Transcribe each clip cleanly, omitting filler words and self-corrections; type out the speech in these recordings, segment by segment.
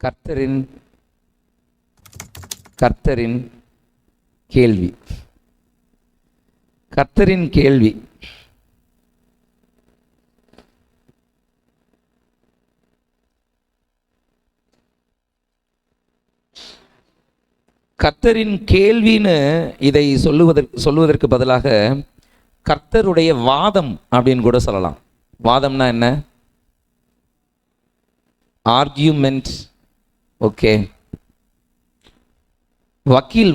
கர்த்தரின் கர்த்தரின் கேள்வி. கர்த்தரின் கேள்வி. கர்த்தரின் கேள்வின்னு இதை சொல்லுவதற்கு பதிலாக கர்த்தருடைய வாதம் அப்படின்னு கூட சொல்லலாம். வாதம்னா என்ன? ஆர்கியூமெண்ட். ஓகே, வக்கீல்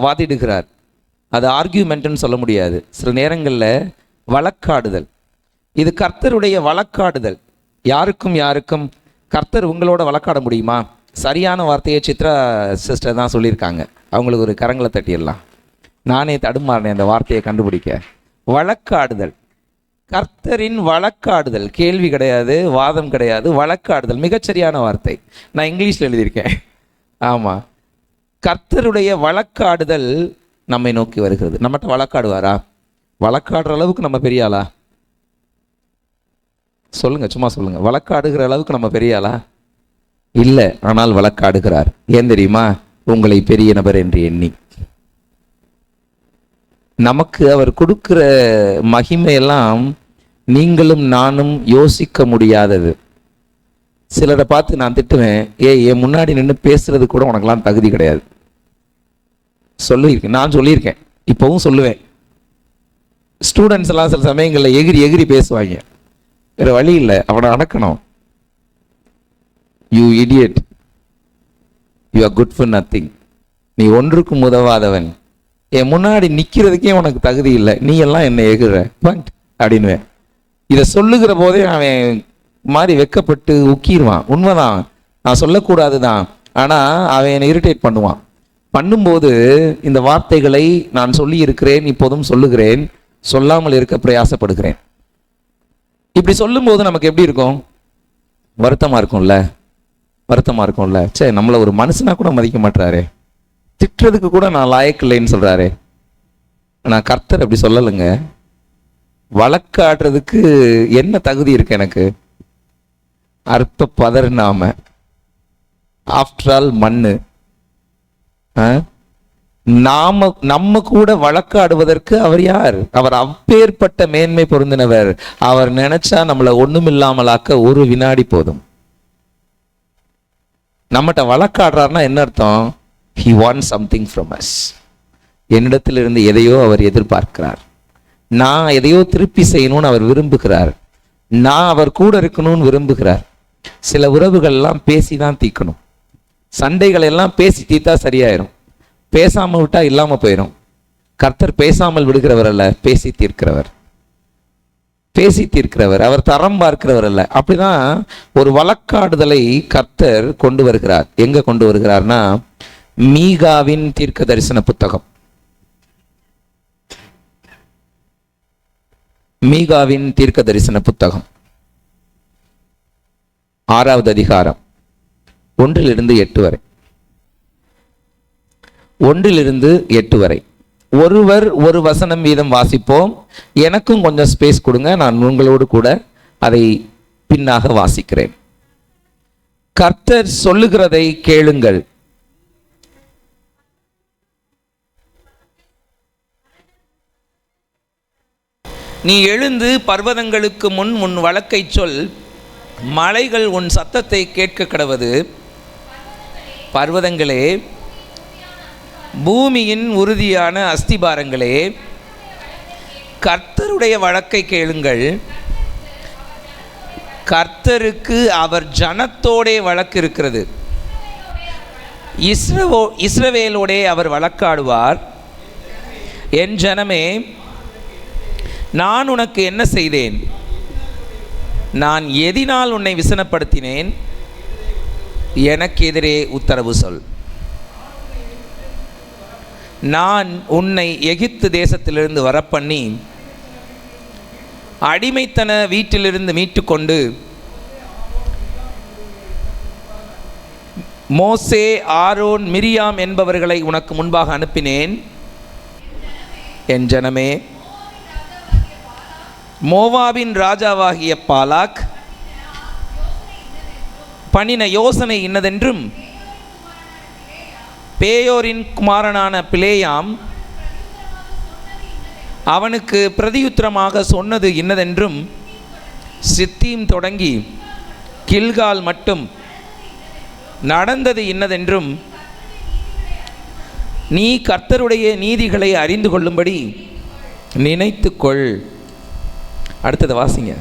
வாதிடுகிறார், அது ஆர்கியூமெண்ட்னு சொல்ல முடியாது. சில நேரங்களில் வழக்காடுதல், இது கர்த்தருடைய வழக்காடுதல். யாருக்கும் கர்த்தர் உங்களோட வழக்காட முடியுமா? சரியான வார்த்தையை சித்ரா சிஸ்டர் தான் சொல்லியிருக்காங்க. அவங்களுக்கு ஒரு கரங்களை தட்டிடலாம். நானே தடுமாறினேன் அந்த வார்த்தையை கண்டுபிடிக்க. வழக்காடுதல், கர்த்தரின் வழக்காடுதல். கேள்வி கிடையாது, வாதம் கிடையாது, வழக்காடுதல். மிகச்சரியான வார்த்தை. நான் இங்கிலீஷில் எழுதியிருக்கேன். ஆமாம், கர்த்தருடைய வழக்காடுதல் நம்மை நோக்கி வருகிறது. நம்மகிட்ட வழக்காடுவாரா? வழக்காடுற அளவுக்கு நம்ம பெரிய ஆளா? சொல்லுங்கள், சும்மா சொல்லுங்கள். வழக்காடுகிற அளவுக்கு நம்ம பெரிய ஆளா? இல்லை, ஆனால் வழக்காடுகிறார். ஏன் தெரியுமா? உங்களை பெரிய நபர் என்று எண்ணி. நமக்கு அவர் கொடுக்கிற மகிமையெல்லாம் நீங்களும் நானும் யோசிக்க முடியாதது. சிலரை பார்த்து நான் திட்டுவேன், என் முன்னாடி நின்று பேசுறது கூட உனக்கெல்லாம் தகுதி கிடையாது சொல்லியிருக்கேன். நான் சொல்லியிருக்கேன், இப்போவும் சொல்லுவேன். ஸ்டூடெண்ட்ஸ் எல்லாம் சில சமயங்களில் எகிரி பேசுவாங்க. வேறு வழி இல்லை, அவனை அடக்கணும். You idiot, you are good for nothing. நீ ஒன்றுக்கும் உதவாதவன், என் முன்னாடி நிற்கிறதுக்கே உனக்கு தகுதி இல்லை, நீ எல்லாம் என்னை எகுற அப்படின்னுவேன். இதை சொல்லுகிற போதே அவன் மாதிரி வெக்கப்பட்டு உக்கிடுவான். உண்மைதான், நான் சொல்லக்கூடாது தான், ஆனால் அவன் என்னை இரிட்டேட் பண்ணுவான். பண்ணும்போது இந்த வார்த்தைகளை நான் சொல்லி இருக்கிறேன், இப்போதும் சொல்லுகிறேன், சொல்லாமல் இருக்க பிரயாசப்படுகிறேன். இப்படி சொல்லும்போது நமக்கு எப்படி இருக்கும்? வருத்தமாக இருக்கும்ல. சரி, நம்மளை ஒரு மனுஷனா கூட மதிக்க மாட்டாரே, திட்டுறதுக்கு கூட நான் லாயக்கில்லைன்னு சொல்கிறாரே. நான் கர்த்தர் அப்படி சொல்லலைங்க. வழக்காடுறதுக்கு என்ன தகுதி இருக்கு எனக்கு? அற்ப பதறினாம, ஆஃப்டர் ஆல் மண்ணு. நம்ம கூட வழக்காடுவதற்கு அவர் யார்? அவர் அப்பேற்பட்ட மேன்மை பொருந்தினவர். அவர் நினைச்சா நம்மளை ஒண்ணுமில்லாமலாக்க ஒரு வினாடி போதும். நம்மகிட்ட வழக்காடுறாருன்னா என்ன அர்த்தம்? He wants something from us. என்னிடத்திலிருந்து எதையோ அவர் எதிர்பார்க்கிறார். நான் எதையோ திருப்பி செய்யணும்னு அவர் விரும்புகிறார். நான் அவர் கூட இருக்கணும்னு விரும்புகிறார். சில உறவுகள்லாம் பேசி தான் தீர்க்கணும். சண்டைகள் எல்லாம் பேசி தீர்த்தா சரியாயிரும். பேசாமல் விட்டா இல்லாமல் போயிடும். கர்த்தர் பேசாமல் விடுகிறவர் அல்ல, பேசி தீர்க்கிறவர். அவர் தரம் பார்க்கிறவர் அல்ல. அப்படிதான் ஒரு வழக்காடுதலை கர்த்தர் கொண்டு வருகிறார். எங்க கொண்டு வருகிறார்னா, மீகாவின் தீர்க்க தரிசன புத்தகம். மீகாவின் தீர்க்க தரிசன புத்தகம் 6வது அதிகாரம் 1-8 வரை. 1-8 வரை. ஒருவர் ஒரு வசனம் வீதம் வாசிப்போம். எனக்கும் கொஞ்சம் ஸ்பேஸ் கொடுங்க, நான் உங்களோடு கூட அதை பின்னாக வாசிக்கிறேன். கர்த்தர் சொல்லுகிறதை கேளுங்கள். நீ எழுந்து பர்வதங்களுக்கு முன் உன் வழக்கை சொல், மலைகள் உன் சத்தத்தை கேட்க கடவது. பர்வதங்களே, பூமியின் உறுதியான அஸ்திபாரங்களே, கர்த்தருடைய வழக்கை கேளுங்கள். கர்த்தருக்கு அவர் ஜனத்தோடே வழக்கு இருக்கிறது. இஸ்ரவேலோடே அவர் வழக்காடுவார். என் ஜனமே, நான் உனக்கு என்ன செய்தேன்? நான் எதினால் உன்னை விசனப்படுத்தினேன்? எனக்கு எதிரே உத்தரவு சொல். நான் உன்னை எகிப்து தேசத்திலிருந்து வரப்பண்ணி அடிமைத்தன வீட்டிலிருந்து மீட்டு கொண்டு மோசே, ஆரோன், மிரியாம் என்பவர்களை உனக்கு முன்பாக அனுப்பினேன். என் ஜனமே, மோவாபின் ராஜாவாகிய பாலாக் பண்ணின யோசனை இன்னதென்றும் பேயோரின் குமாரனான பிலேயாம் அவனுக்கு பிரதியுத்தரமாக சொன்னது இன்னதென்றும் சித்தீம் தொடங்கி கில்கால் மட்டும் நடந்தது இன்னதென்றும் நீ கர்த்தருடைய நீதிகளை அறிந்து கொள்ளும்படி நினைத்துக்கொள். அடுத்தது வாசிங்க.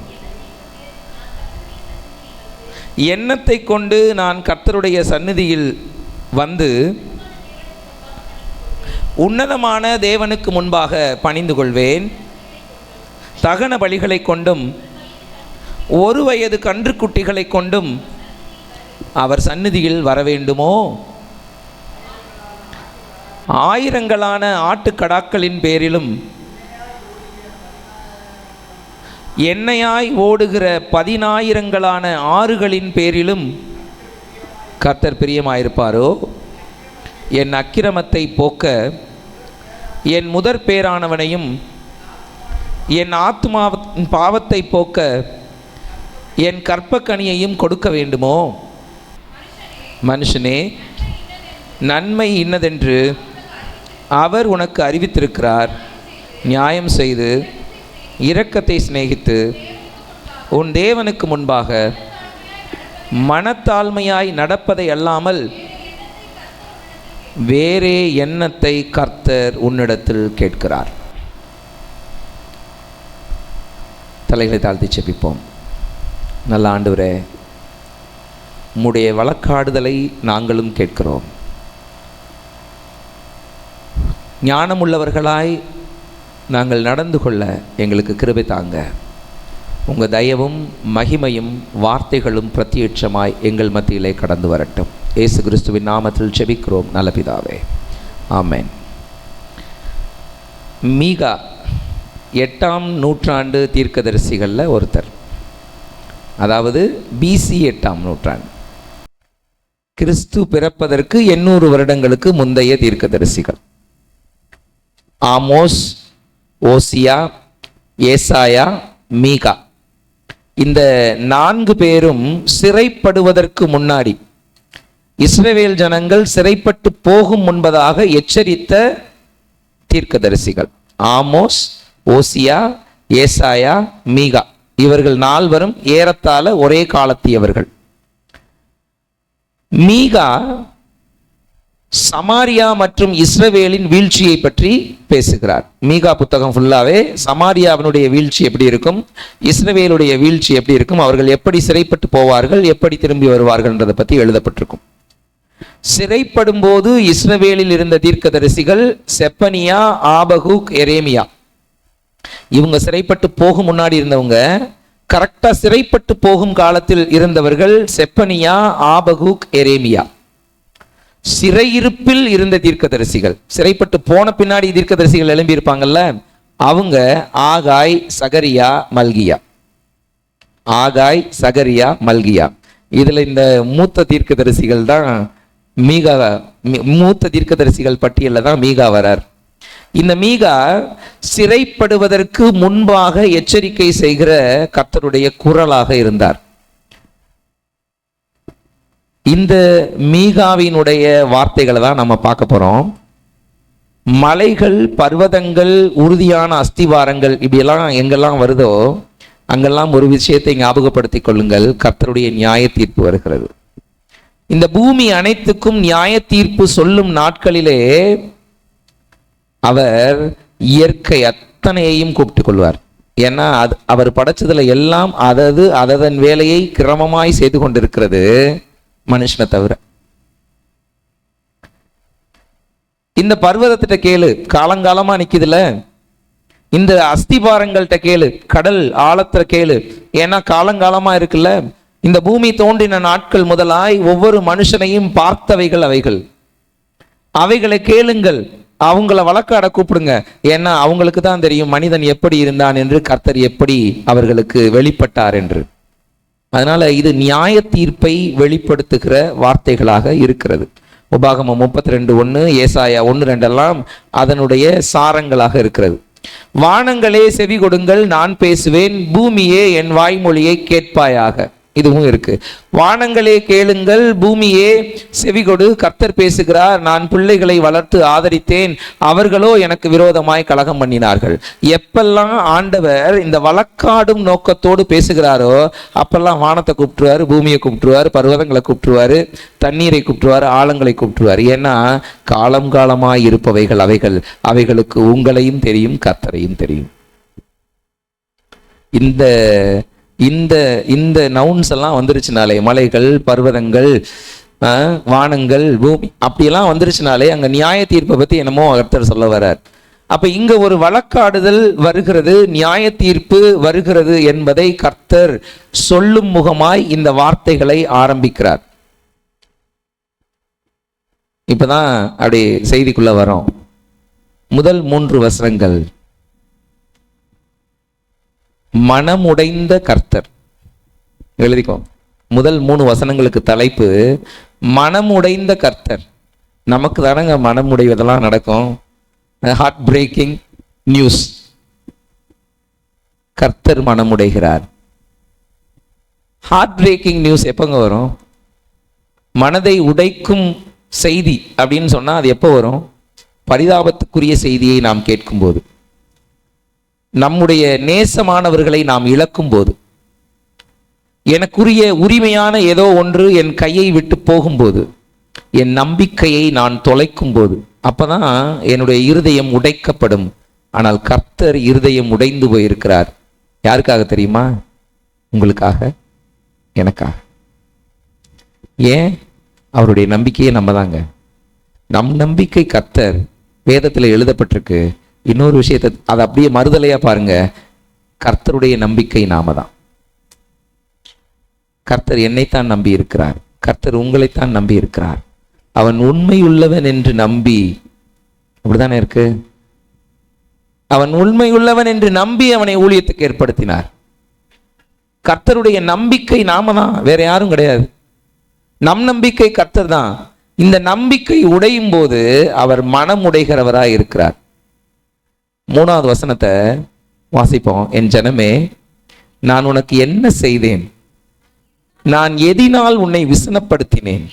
எண்ணத்தை கொண்டு நான் கர்த்தருடைய சந்நிதியில் வந்து உன்னதமான தேவனுக்கு முன்பாக பணிந்து கொள்வேன். தகன பலிகளை கொண்டும் 1 வயது கன்றுக்குட்டிகளை கொண்டும் அவர் சந்நிதியில் வரவேண்டுமோ? ஆயிரங்களான ஆட்டுக்கடாக்களின் பேரிலும் எண்ணெயாய் ஓடுகிற 10,000 ஆறுகளின் பேரிலும் கர்த்தர் பிரியமாயிருப்பாரோ? என் அக்கிரமத்தை போக்க என் முதற் பேரானவனையும் என் ஆத்மாவின் பாவத்தை போக்க என் கற்பக்கனியையும் கொடுக்க வேண்டுமோ? மனுஷனே, நன்மை இன்னதென்று அவர் உனக்கு அறிவித்திருக்கிறார். நியாயம் செய்து இரக்கத்தை சிநேகித்து உன் தேவனுக்கு முன்பாக மனத்தாழ்மையாய் நடப்பதை அல்லாமல் வேறே எண்ணத்தை கர்த்தர் உன்னிடத்தில் கேட்கிறார். தலைகளை தாழ்த்தி செபிப்போம். நல்ல ஆண்டவரே, உம்முடைய வழக்காடுதலை நாங்களும் கேட்கிறோம். ஞானமுள்ளவர்களாய் நாங்கள் நடந்து கொள்ள எங்களுக்கு கிருபை தாங்க. உங்கள் தயவும் மகிமையும் வார்த்தைகளும் பிரத்யட்சமாய் எங்கள் மத்தியிலே கடந்து வரட்டும். இயேசு கிறிஸ்துவின் நாமத்தில் ஜெபிக்கிறோம் நல்ல பிதாவே, ஆமென். மீகா 8ஆம் நூற்றாண்டு தீர்க்கதரிசிகளில் ஒருத்தர். அதாவது BC 8ஆம் நூற்றாண்டு, கிறிஸ்து பிறப்பதற்கு 800 வருடங்களுக்கு முந்தைய தீர்க்கதரிசிகள். ஆமோஸ், ஓசியா, ஏசாயா, மீகா, இந்த 4 பேரும் சிறைப்படுவதற்கு முன்னாடி, இஸ்ரவேல் ஜனங்கள் சிறைப்பட்டு போகும் முன்பதாக எச்சரித்த தீர்க்கதரிசிகள். ஆமோஸ், ஓசியா, ஏசாயா, மீகா, இவர்கள் 4 ஏறத்தாழ ஒரே காலத்தியவர்கள். மீகா சமாரியா மற்றும் இஸ்ரவேலின் வீழ்ச்சியை பற்றி பேசுகிறார். மீகா புத்தகம் ஃபுல்லாவே சமாரியாவினுடைய வீழ்ச்சி எப்படி இருக்கும், இஸ்ரவேலுடைய வீழ்ச்சி எப்படி இருக்கும், அவர்கள் எப்படி சிறைப்பட்டு போவார்கள், எப்படி திரும்பி வருவார்கள்ன்றதை பற்றி எழுதப்பட்டிருக்கும். சிறைப்படும் போது இஸ்ரவேலில் இருந்த தீர்க்கதரிசிகள் செப்பனியா, ஆபகுக், எரேமியா. இவங்க சிறைப்பட்டு போகும் முன்னாடி இருந்தவங்க. கரெக்டா சிறைப்பட்டு போகும் காலத்தில் இருந்தவர்கள் செப்பனியா, ஆபகுக், எரேமியா. சிறையிருப்பில் இருந்த தீர்க்கதரிசிகள், சிறைப்பட்டு போன பின்னாடி தீர்க்கதரிசிகள் எழும்பி இருப்பாங்கல்ல, அவங்க ஆகாய், சகரியா, மல்கியா. ஆகாய், சகரியா, மல்கியா. இதுல இந்த மூத்த தீர்க்கதரிசிகள் தான் மீகா. மூத்த தீர்க்கதரிசிகள் பட்டியலில் தான் மீகா வரார். இந்த மீகா சிறைப்படுவதற்கு முன்பாக எச்சரிக்கை செய்கிற கர்த்தருடைய குரலாக இருந்தார். இந்த மீகாவினுடைய வார்த்தைகளை தான் நம்ம பார்க்க போறோம். மலைகள், பர்வதங்கள், உறுதியான அஸ்திவாரங்கள், இப்படியெல்லாம் எங்கெல்லாம் வருதோ அங்கெல்லாம் ஒரு விஷயத்தை ஞாபகப்படுத்திக் கொள்ளுங்கள், கர்த்தருடைய நியாய தீர்ப்பு வருகிறது. இந்த பூமி அனைத்துக்கும் நியாய தீர்ப்பு சொல்லும் நாட்களிலே அவர் இயற்கை அத்தனையையும் கூப்பிட்டுக் கொள்வார். ஏன்னா அவர் படைச்சதுல எல்லாம் அதன் வேலையை கிரமமாய் செய்து கொண்டிருக்கிறது, மனுஷனை தவிர. இந்த பர்வதத்திட்ட கேளு, காலங்காலமா நிக்குதுல. இந்த அஸ்திபாரங்கள்ட்ட கேளு, கடல் ஆழத்துல கேளு, ஏன்னா காலங்காலமா இருக்குல்ல. இந்த பூமி தோன்றின நாட்கள் முதலாய் ஒவ்வொரு மனுஷனையும் பார்த்தவைகள் அவைகள். அவைகளை கேளுங்கள், அவங்கள வழக்காட கூப்பிடுங்க. ஏன்னா அவங்களுக்கு தான் தெரியும் மனிதன் எப்படி இருந்தான் என்று, கர்த்தர் எப்படி அவர்களுக்கு வெளிப்பட்டார் என்று. அதனால இது நியாய தீர்ப்பை வெளிப்படுத்துகிற வார்த்தைகளாக இருக்கிறது. உபாகமம் 32:1, ஏசாயா 1:2 அதனுடைய சாரங்களாக இருக்கிறது. வானங்களே செவி கொடுங்கள், நான் பேசுவேன், பூமியே என் வாய்மொழியை கேட்பாயாக. இதுவும் இருக்கு. வானங்களே கேளுங்கள், பூமியே செவிகொடு, கர்த்தர் பேசுகிறார். நான் பிள்ளைகளை வளர்த்து ஆதரித்தேன், அவர்களோ எனக்கு விரோதமாய் கலகம் பண்ணினார்கள். எப்பெல்லாம் ஆண்டவர் இந்த வழக்காடும் நோக்கத்தோடு பேசுகிறாரோ அப்பெல்லாம் வானத்தை கூப்பிட்டுருவாரு, பூமியை கூப்பிட்டுருவாரு, பர்வதங்களை கூப்பிட்டுருவாரு, தண்ணீரை கூப்பிட்டுருவாரு, ஆழங்களை கூப்பிட்டுருவாரு. ஏன்னா காலம் காலமாய் இருப்பவைகள் அவைகளுக்கு உங்களையும் தெரியும், கர்த்தரையும் தெரியும். இந்த இந்த இந்த நவுன்ஸ் எல்லாம் வந்துருச்சுனாலே, மலைகள், பர்வதங்கள், வானங்கள், பூமி அப்படியெல்லாம் வந்துருச்சுனாலே அங்க நியாய தீர்ப்பை பத்தி என்னமோ கர்த்தர் சொல்ல வர்றார். அப்ப இங்க ஒரு வழக்காடுதல் வருகிறது, நியாய தீர்ப்பு வருகிறது என்பதை கர்த்தர் சொல்லும் முகமாய் இந்த வார்த்தைகளை ஆரம்பிக்கிறார். இப்பதான் அப்படி செய்திக்குள்ள வரோம். முதல் 3 வசனங்கள், மனமுடைந்த கர்த்தர். எழுதிக்கோ, முதல் 3 வசனங்களுக்கு தலைப்பு மனமுடைந்த கர்த்தர். நமக்கு தானங்க மனமுடைவதெல்லாம் நடக்கும், ஹார்ட் பிரேக்கிங் நியூஸ். கர்த்தர் மனமுடைகிறார். ஹார்ட் பிரேக்கிங் நியூஸ் எப்பங்க வரும்? மனதை உடைக்கும் செய்தி அப்படின்னு சொன்னா அது எப்போ வரும்? பரிதாபத்துக்குரிய செய்தியை நாம் கேட்கும்போது, நம்முடைய நேசமானவர்களை நாம் இழக்கும் போது, எனக்குரிய உரிமையான ஏதோ ஒன்று என் கையை விட்டு போகும்போது, என் நம்பிக்கையை நான் தொலைக்கும் போது, அப்பதான் என்னுடைய இருதயம் உடைக்கப்படும். ஆனால் கர்த்தர் இருதயம் உடைந்து போயிருக்கிறார். யாருக்காக தெரியுமா? உங்களுக்காக, எனக்காக. ஏன்? அவருடைய நம்பிக்கையே நம்ம தாங்க. நம் நம்பிக்கை கர்த்தர். வேதத்தில் எழுதப்பட்டிருக்கு. இன்னொரு விஷயத்தை அதை அப்படியே மறுதலையா பாருங்க, கர்த்தருடைய நம்பிக்கை நாம தான். கர்த்தர் என்னைத்தான் நம்பி இருக்கிறார், கர்த்தர் உங்களைத்தான் நம்பி இருக்கிறார். அவன் உண்மையுள்ளவன் என்று நம்பி, அப்படித்தானே இருக்கு, அவன் உண்மையுள்ளவன் என்று நம்பி அவனை ஊழியத்துக்கு ஏற்படுத்தினார். கர்த்தருடைய நம்பிக்கை நாம தான், வேற யாரும் கிடையாது. நம் நம்பிக்கை கர்த்தர் தான். இந்த நம்பிக்கை உடையும் போது அவர் மனம் உடைகிறவராய் இருக்கிறார். 3வது வசனத்தை வாசிப்போம். என் ஜனமே, நான் உனக்கு என்ன செய்தேன்? நான் எதினால் உன்னை விசனப்படுத்தினேன்?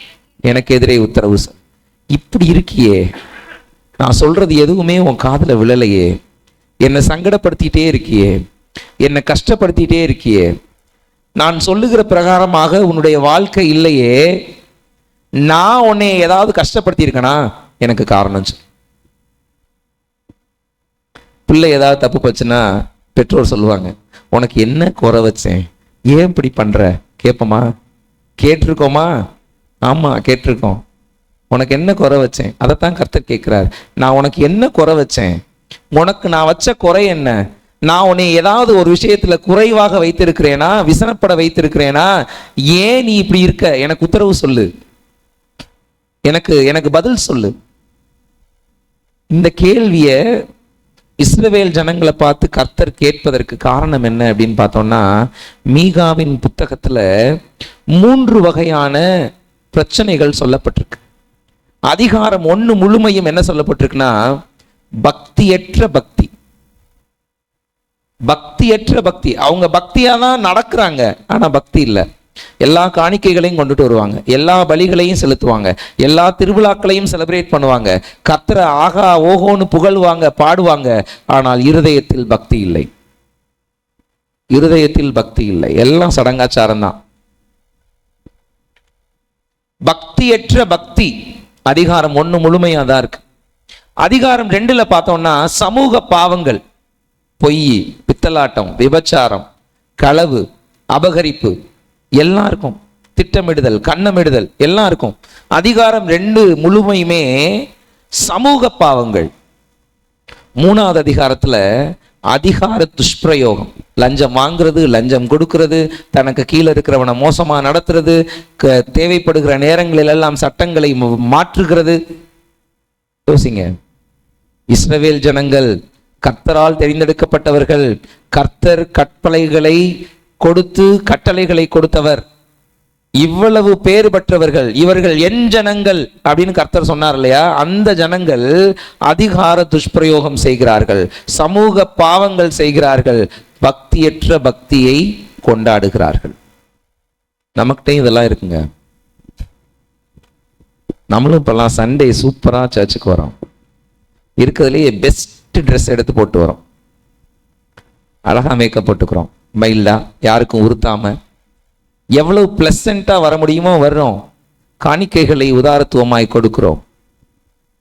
எனக்கு எதிரே உத்தரவு. இப்படி இருக்கியே, நான் சொல்றது எதுவுமே உன் காதுல விழலையே, என்னை சங்கடப்படுத்திட்டே இருக்கியே, என்னை கஷ்டப்படுத்திட்டே இருக்கியே, நான் சொல்லுகிற பிரகாரமாக உன்னுடைய வாழ்க்கை இல்லையே, நான் உன்னை ஏதாவது கஷ்டப்படுத்தி இருக்கனா? எனக்கு காரணம் சொல்லு. பிள்ளை ஏதாவது தப்பு போச்சுன்னா பெற்றோர் சொல்லுவாங்க, உனக்கு என்ன குறை வச்சேன், ஏன் இப்படி பண்ற? கேட்போமா? கேட்டிருக்கோமா? ஆமா, கேட்டிருக்கோம். உனக்கு என்ன குறை வச்சேன்? அதைத்தான் கர்த்தர் கேட்கிறார். நான் உனக்கு என்ன குறை வச்சேன்? உனக்கு நான் வச்ச குறை என்ன? நான் உன்னை ஏதாவது ஒரு விஷயத்துல குறைவாக வைத்திருக்கிறேனா, விசனப்பட வைத்திருக்கிறேனா? ஏன் நீ இப்படி இருக்க? எனக்கு உத்தரவு சொல்லு, எனக்கு பதில் சொல்லு. இந்த கேள்விய இஸ்ரவேல் ஜனங்களை பார்த்து கர்த்தர் கேட்பதற்கு காரணம் என்ன அப்படின்னு பார்த்தோம்னா, மீகாவின் புத்தகத்துல 3 வகையான பிரச்சனைகள் சொல்லப்பட்டிருக்கு. அதிகாரம் 1 முழுமையும் என்ன சொல்லப்பட்டிருக்குன்னா, பக்தியற்ற பக்தி. பக்தியற்ற பக்தி. அவங்க பக்தியா தான் நடக்கிறாங்க, ஆனா பக்தி இல்லை. எல்லா காணிக்கைகளையும் கொண்டுட்டு வருவாங்க, எல்லா பலிகளையும் செலுத்துவாங்க, எல்லா திருவிழாக்களையும் செலிப்ரேட் பண்ணுவாங்க, கர்த்தரை ஆகா ஓஹோன்னு புகழ்வாங்க, பாடுவாங்க. ஆனால் இருதயத்தில் பக்தி இல்லை. இருதயத்தில் பக்தி இல்லை. எல்லாம் சடங்காச்சாரம் தான். பக்தியற்ற பக்தி. அதிகாரம் 1 முழுமையா தான் இருக்கு. அதிகாரம் 2ல பார்த்தோம்னா சமூக பாவங்கள், பொய், பித்தலாட்டம், விபச்சாரம், களவு, அபகரிப்பு எல்லாம் இருக்கும். திட்டமிடுதல், கண்ணமிடுதல் எல்லாம் இருக்கும். அதிகாரம் 2 முழுமையுமே சமூக பாவங்கள். 3வது அதிகாரத்துல அதிகார துஷ்பிரயோகம், லஞ்சம் வாங்குறது, லஞ்சம் கொடுக்கிறது, தனக்கு கீழே இருக்கிறவனை மோசமா நடத்துறது, தேவைப்படுகிற நேரங்களில் எல்லாம் சட்டங்களை மாற்றுகிறது. யோசிங்க, இஸ்ரவேல் ஜனங்கள் கர்த்தரால் தெரிந்தெடுக்கப்பட்டவர்கள், கர்த்தர் கட்டளைகளை கொடுத்து கட்டளைகளை கொடுத்தவர், இவ்வளவு பேறு பெற்றவர்கள், இவர்கள் என் ஜனங்கள் அப்படின்னு கர்த்தர் சொன்னார் இல்லையா? அந்த ஜனங்கள் அதிகார துஷ்பிரயோகம் செய்கிறார்கள், சமூக பாவங்கள் செய்கிறார்கள், பக்தியற்ற பக்தியை கொண்டாடுகிறார்கள். நமக்கிட்டையும் இதெல்லாம் இருக்குங்க. நம்மளும் இப்பெல்லாம் சண்டே சூப்பராக சர்ச்சுக்கு வரோம். இருக்கிறதுலேயே பெஸ்ட் ட்ரெஸ் எடுத்து போட்டு வரோம். அழகாக மேக்கப் போட்டுக்கிறோம், மைல்டா, யாருக்கும் உறுத்தாம எவ்வளவு பிளசண்டா வர முடியுமோ வர்றோம். காணிக்கைகளை உதாரத்துவமாய் கொடுக்கிறோம்.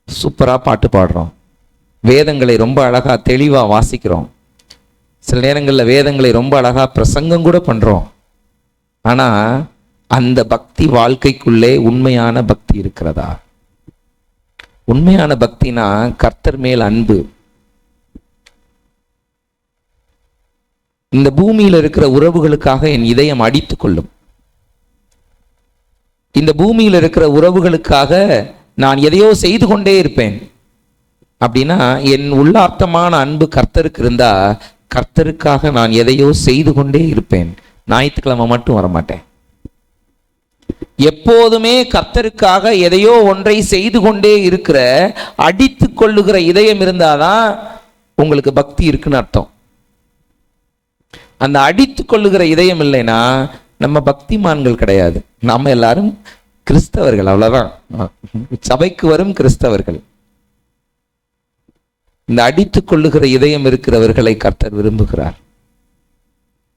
சூப்பராக பாட்டு பாடுறோம். வேதங்களை ரொம்ப அழகாக தெளிவாக வாசிக்கிறோம். சில நேரங்களில் வேதங்களை ரொம்ப அழகாக பிரசங்கம் கூட பண்ணுறோம். ஆனால் அந்த பக்தி வாழ்க்கைக்குள்ளே உண்மையான பக்தி இருக்கிறதா? உண்மையான பக்தினா கர்த்தர் மேல் அன்பு. இந்த பூமியில் இருக்கிற உறவுகளுக்காக என் இதயம் அடித்து கொள்ளும். இந்த பூமியில் இருக்கிற உறவுகளுக்காக நான் எதையோ செய்து கொண்டே இருப்பேன். அப்படின்னா என் உள்ளார்த்தமான அன்பு கர்த்தருக்கு இருந்தா கர்த்தருக்காக நான் எதையோ செய்து கொண்டே இருப்பேன். ஞாயிற்றுக்கிழமை மட்டும் வரமாட்டேன். எப்போதுமே கர்த்தருக்காக எதையோ ஒன்றை செய்து கொண்டே இருக்கிற, அடித்து கொள்ளுகிற இதயம் இருந்தாதான் உங்களுக்கு பக்தி இருக்குன்னு அர்த்தம். அந்த அடித்து கொள்ளுகிற இதயம் இல்லைன்னா நம்ம பக்திமான்கள் கிடையாது. நம்ம எல்லாரும் கிறிஸ்தவர்கள், அவ்வளவுதான். சபைக்கு வரும் கிறிஸ்தவர்கள். இந்த அடித்து கொள்ளுகிற இதயம் இருக்கிறவர்களை கர்த்தர் விரும்புகிறார்.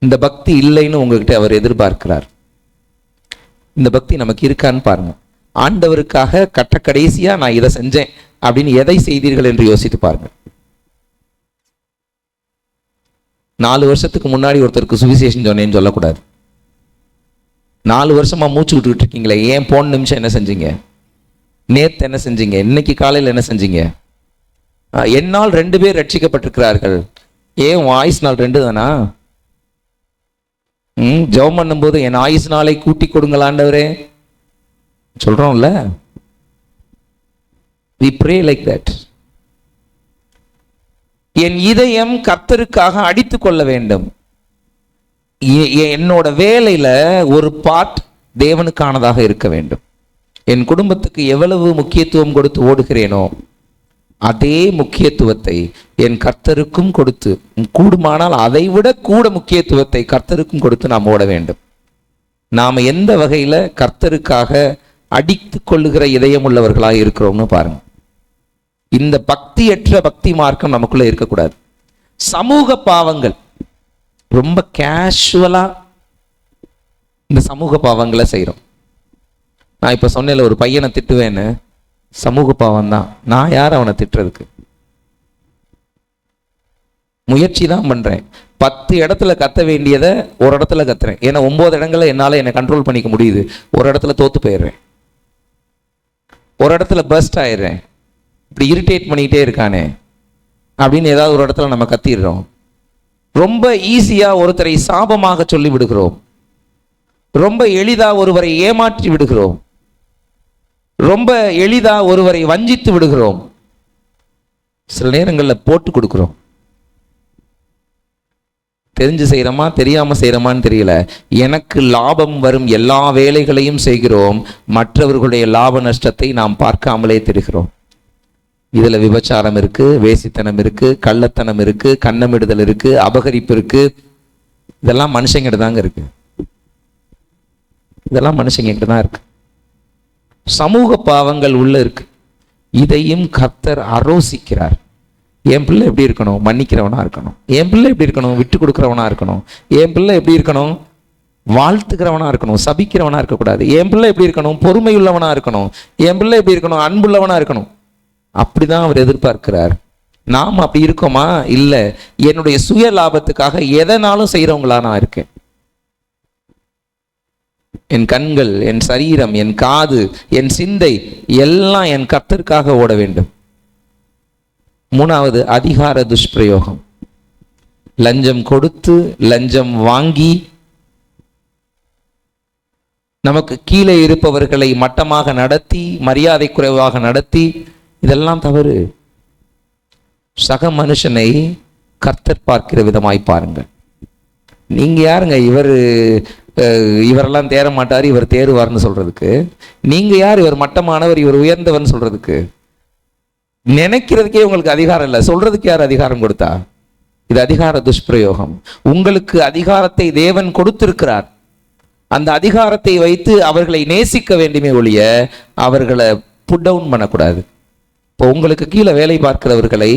இந்த பக்தி இல்லைன்னு உங்ககிட்ட அவர் எதிர்பார்க்கிறார். இந்த பக்தி நமக்கு இருக்கான்னு பாருங்க. ஆண்டவருக்காக கட்ட கடைசியா நான் இதை செஞ்சேன் அப்படின்னு எதை செய்தீர்கள் என்று யோசித்து பாருங்க. 4 வருஷத்துக்கு முன்னாடி ஒருத்தருக்கு சுவிசேஷம் சொன்னேன்னு சொல்லக்கூடாது. 4 வருஷமா மூச்சு விட்டுக்கிட்டு இருக்கீங்களே, ஏன் போன நிமிஷம் என்ன செஞ்சீங்க? நேத்து என்ன செஞ்சீங்க? இன்னைக்கு காலையில் என்ன செஞ்சீங்க? என்னால் 2 பேர் ரட்சிக்கப்பட்டிருக்கிறார்கள். ஏன் உன் ஆயுஸ் நாள் 2 தானா? ஜெபம் பண்ணும் போது என் ஆயுஸ் நாளை கூட்டி கொடுங்களாண்டவரே சொல்றோம்ல. we pray like that. என் இதயம் கர்த்தருக்காக அடித்து கொள்ள வேண்டும். என்னோட வேலையில ஒரு பார்ட் தேவனுக்கானதாக இருக்க வேண்டும். என் குடும்பத்துக்கு எவ்வளவு முக்கியத்துவம் கொடுத்து ஓடுகிறேனோ அதே முக்கியத்துவத்தை என் கர்த்தருக்கும் கொடுத்து, கூடுமானால் அதை விட கூட முக்கியத்துவத்தை கர்த்தருக்கும் கொடுத்து நாம் ஓட வேண்டும். நாம் எந்த வகையில கர்த்தருக்காக அடித்து கொள்ளுகிற இதயம் உள்ளவர்களாக இருக்கிறோம்னு பாருங்க. இந்த பக்தியற்ற பக்தி மார்க்கம் நமக்குள்ள இருக்கக்கூடாது. சமூக பாவங்கள் ரொம்ப கேஷுவலா இந்த சமூக பாவங்களை செய்கிறோம். நான் இப்போ சொன்னேன்ல, ஒரு பையனை திட்டுவேன்னு, சமூக பாவம் தான். நான் யார் அவனை திட்டுறதுக்கு? முயற்சி தான் பண்றேன். 10 இடத்துல கத்த வேண்டியதை ஒரு இடத்துல கத்துறேன். ஏன்னா 9 இடங்கள்ல என்னால என்னை கண்ட்ரோல் பண்ணிக்க முடியுது. ஒரு இடத்துல தோத்து போயிடுறேன், ஒரு இடத்துல பர்ஸ்ட் ஆயிடுறேன். இப்படி இரிட்டேட் பண்ணிக்கிட்டே இருக்கானே அப்படின்னு ஏதாவது ஒரு இடத்துல நம்ம கத்திடுறோம். ரொம்ப ஈஸியா ஒருத்தரை சாபமாக சொல்லி விடுகிறோம். ரொம்ப எளிதா ஒருவரை ஏமாற்றி விடுகிறோம். ரொம்ப எளிதா ஒருவரை வஞ்சித்து விடுகிறோம். சில நேரங்களில் போட்டு கொடுக்கிறோம். தெரிஞ்சு செய்யறோமா தெரியாம செய்யறோமான்னு தெரியல. எனக்கு லாபம் வரும் எல்லா வேலைகளையும் செய்கிறோம். மற்றவர்களுடைய லாப நஷ்டத்தை நாம் பார்க்காமலே தெரிகிறோம். இதுல விபச்சாரம் இருக்கு, வேசித்தனம் இருக்கு, கள்ளத்தனம் இருக்கு, கண்ணமிடுதல் இருக்கு, அபகரிப்பு இருக்கு. இதெல்லாம் மனுஷங்கிட்ட தாங்க இருக்கு. இதெல்லாம் மனுஷங்கிட்ட தான் இருக்கு. சமூக பாவங்கள் உள்ள இருக்கு. இதையும் கர்த்தர் ஆரோசிக்கிறார். என் பிள்ளை எப்படி இருக்கணும்? மன்னிக்கிறவனா இருக்கணும். என் பிள்ளை எப்படி இருக்கணும்? விட்டு கொடுக்கிறவனா இருக்கணும். என் பிள்ளை எப்படி இருக்கணும்? வாழ்த்துக்கிறவனா இருக்கணும், சபிக்கிறவனா இருக்கக்கூடாது. என் பிள்ளை எப்படி இருக்கணும்? பொறுமையுள்ளவனா இருக்கணும். என் பிள்ளை எப்படி இருக்கணும்? அன்புள்ளவனா இருக்கணும். அப்படிதான் அவர் எதிர்பார்க்கிறார். நாம் அப்படி இருக்கோமா? இல்லை. என்னுடைய சுய லாபத்துக்காக எதனாலும் செய்யறவங்களா நான் இருக்கேன். என் கண்கள், என் சரீரம், என் காது, என் சிந்தை எல்லாம் என் கர்த்தருக்காக ஓட வேண்டும். 3வது அதிகார துஷ்பிரயோகம். லஞ்சம் கொடுத்து, லஞ்சம் வாங்கி, நமக்கு கீழே இருப்பவர்களை மட்டமாக நடத்தி, மரியாதை குறைவாக நடத்தி, இதெல்லாம் தவறு. சக மனுஷனை கர்த்தர் பார்க்கிற விதமாய் பாருங்கள். நீங்க யாருங்க இவரெல்லாம் தேர மாட்டார், இவர் தேறுவார்னு சொல்றதுக்கு? நீங்க யார் இவர் மட்டமானவர், இவர் உயர்ந்தவர்னு சொல்றதுக்கு? நினைக்கிறதுக்கே உங்களுக்கு அதிகாரம் இல்லை. சொல்றதுக்கு யார் அதிகாரம் கொடுத்தா? இது அதிகார துஷ்பிரயோகம். உங்களுக்கு அதிகாரத்தை தேவன் கொடுத்திருக்கிறார். அந்த அதிகாரத்தை வைத்து அவர்களை நேசிக்க வேண்டுமே ஒழிய அவர்களை புட் டவுன் பண்ணக்கூடாது. இப்போ உங்களுக்கு கீழே வேலை பார்க்கிறவர்களை